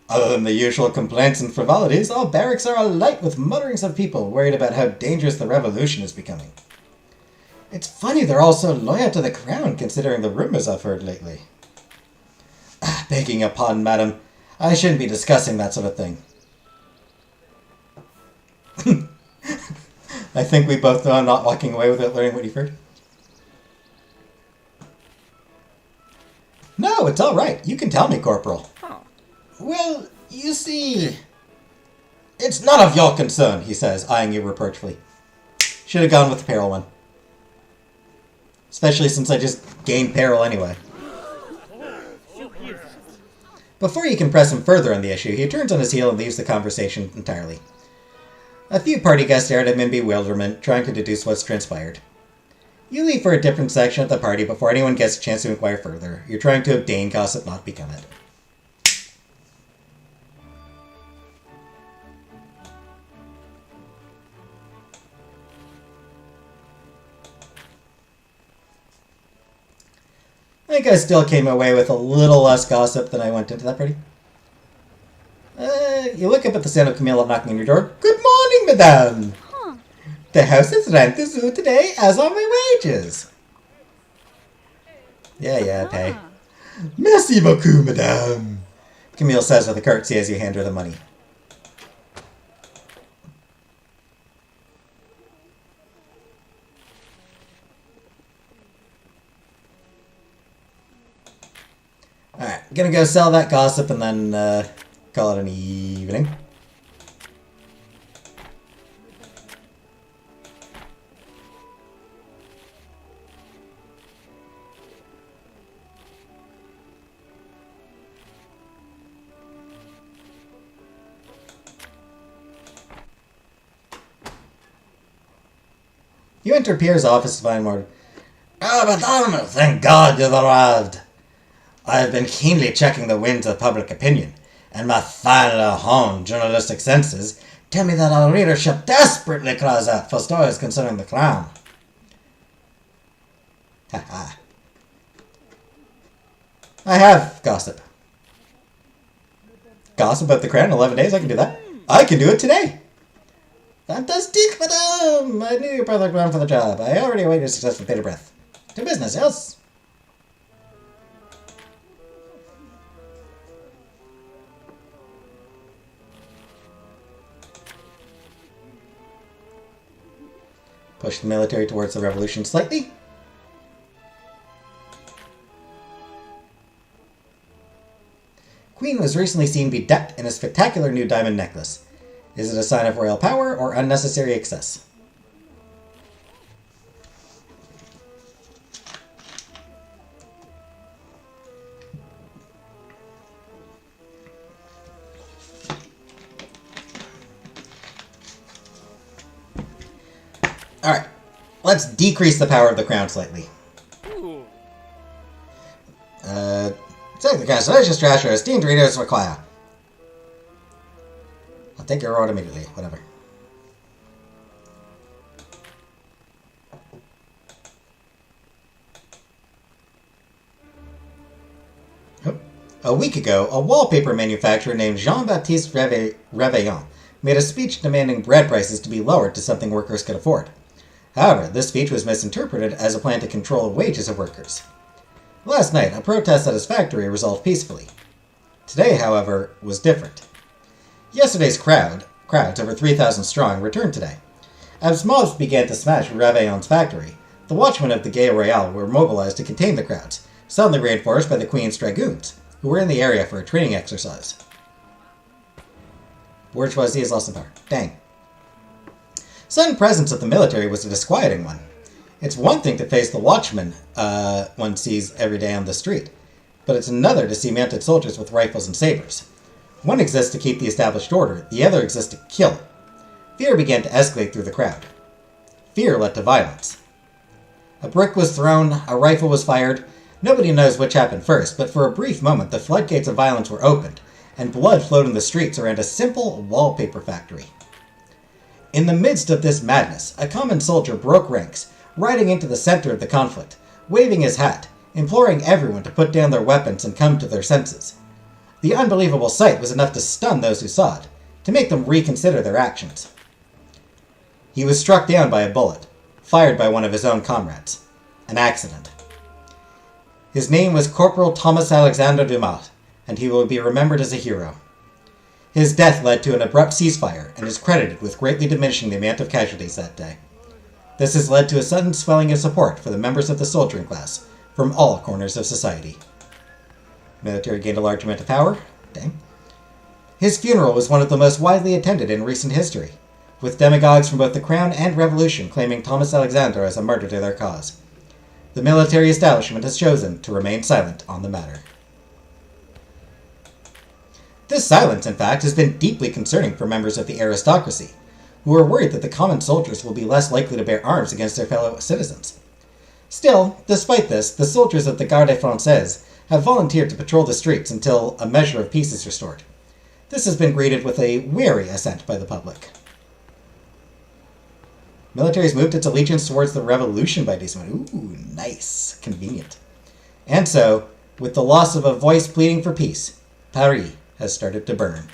A: Other than the usual complaints and frivolities, our barracks are alight with mutterings of people worried about how dangerous the revolution is becoming. It's funny they're all so loyal to the crown, considering the rumors I've heard lately. Begging your pardon, madam. I shouldn't be discussing that sort of thing. I think we both know I'm not walking away without learning what you've heard. No, it's all right. You can tell me, Corporal. Well, you see... It's none of your concern, he says, eyeing you reproachfully. Should have gone with the peril one. Especially since I just gained peril anyway. Before you can press him further on the issue, he turns on his heel and leaves the conversation entirely. A few party guests stare at him in bewilderment, trying to deduce what's transpired. You leave for a different section of the party before anyone gets a chance to inquire further. You're trying to obtain gossip, not become it. I think I still came away with a little less gossip than I went into that party. You look up at the sound of Camilla knocking on your door. Good morning, madame! The house's rent is due today, as are my wages. Yeah, pay. Merci beaucoup, madame, Camille says with a curtsy as you hand her the money. Alright, gonna go sell that gossip and then call it an evening. You enter Pierre's office to find Morgan. Oh, madame, thank God you've arrived. I have been keenly checking the winds of public opinion, and my finely honed journalistic senses tell me that our readership desperately cries out for stories concerning the crown. Haha. I have gossip. Gossip about the crown in 11 days? I can do that. I can do it today. Fantastique, madame! I knew you were perfect man for the job. I already await your success with bated breath. To business, yes? Push the military towards the revolution slightly. Queen was recently seen bedecked in a spectacular new diamond necklace. Is it a sign of royal power or unnecessary excess? Alright, let's decrease the power of the crown slightly. Take the constellation strategy esteemed readers require. I'll take your order immediately. Whatever. A week ago, a wallpaper manufacturer named Jean-Baptiste Réveillon made a speech demanding bread prices to be lowered to something workers could afford. However, this speech was misinterpreted as a plan to control the wages of workers. Last night, a protest at his factory resolved peacefully. Today, however, was different. Yesterday's crowds, over 3,000 strong, returned today. As mobs began to smash Réveillon's factory, the watchmen of the Gay Royale were mobilized to contain the crowds, suddenly reinforced by the Queen's Dragoons, who were in the area for a training exercise. Bourgeoisie has lost some power. Dang. Sudden presence of the military was a disquieting one. It's one thing to face the watchmen one sees every day on the street, but it's another to see mounted soldiers with rifles and sabers. One exists to keep the established order, the other exists to kill. Fear began to escalate through the crowd. Fear led to violence. A brick was thrown, a rifle was fired. Nobody knows which happened first, but for a brief moment the floodgates of violence were opened, and blood flowed in the streets around a simple wallpaper factory. In the midst of this madness, a common soldier broke ranks, riding into the center of the conflict, waving his hat, imploring everyone to put down their weapons and come to their senses. The unbelievable sight was enough to stun those who saw it, to make them reconsider their actions. He was struck down by a bullet, fired by one of his own comrades. An accident. His name was Corporal Thomas Alexander Dumas, and he will be remembered as a hero. His death led to an abrupt ceasefire and is credited with greatly diminishing the amount of casualties that day. This has led to a sudden swelling of support for the members of the soldiering class from all corners of society. Military gained a large amount of power. Dang. His funeral was one of the most widely attended in recent history, with demagogues from both the Crown and Revolution claiming Thomas Alexander as a martyr to their cause. The military establishment has chosen to remain silent on the matter. This silence, in fact, has been deeply concerning for members of the aristocracy, who are worried that the common soldiers will be less likely to bear arms against their fellow citizens. Still, despite this, the soldiers of the Garde Française have volunteered to patrol the streets until a measure of peace is restored. This has been greeted with a wary assent by the public. Military has moved its allegiance towards the revolution by December. Ooh, nice. Convenient. And so, with the loss of a voice pleading for peace, Paris has started to burn.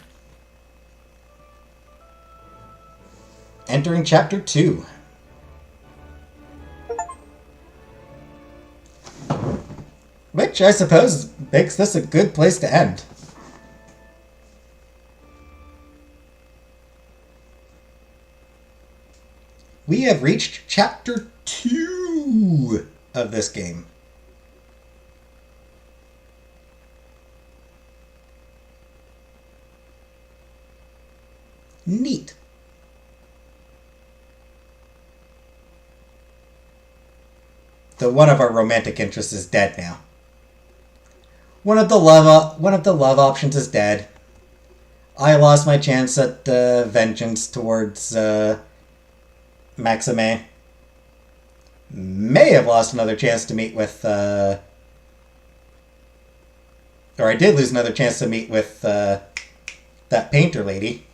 A: Entering Chapter 2. Which, I suppose, makes this a good place to end. We have reached Chapter 2 of this game. Neat. Though one of our romantic interests is dead now. One of the love options is dead. I lost my chance at vengeance towards Maxime. May have lost another chance to meet with or I did lose another chance to meet with that painter lady.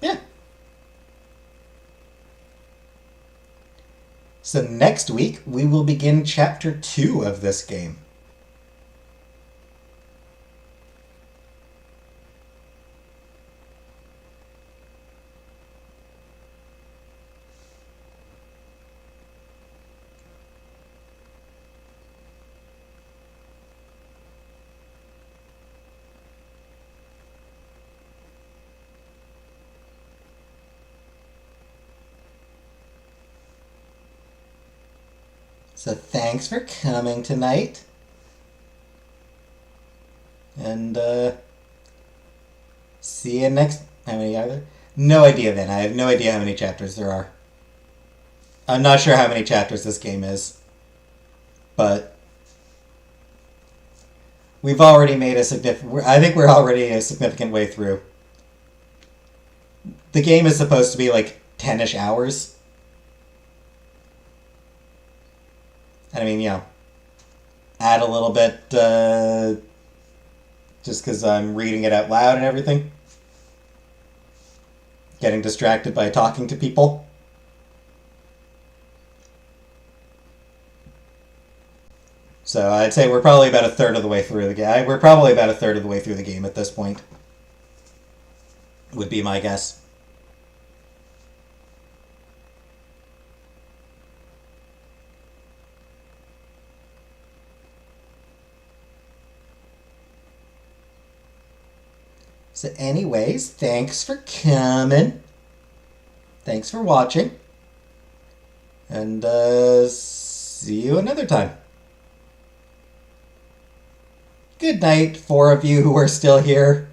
A: Yeah. So next week, we will begin Chapter 2 of this game. So thanks for coming tonight. And, see you next... How many are there? No idea then. I have no idea how many chapters there are. I'm not sure how many chapters this game is. But... we've already made a significant... I think we're already a significant way through. The game is supposed to be like 10-ish hours. And I mean, yeah. Add a little bit, just because I'm reading it out loud and everything. Getting distracted by talking to people. So I'd say we're probably about a third of the way through the game. We're probably about a third of the way through the game at this point. Would be my guess. So anyways, thanks for coming. Thanks for watching. And see you another time. Good night, 4 of you who are still here.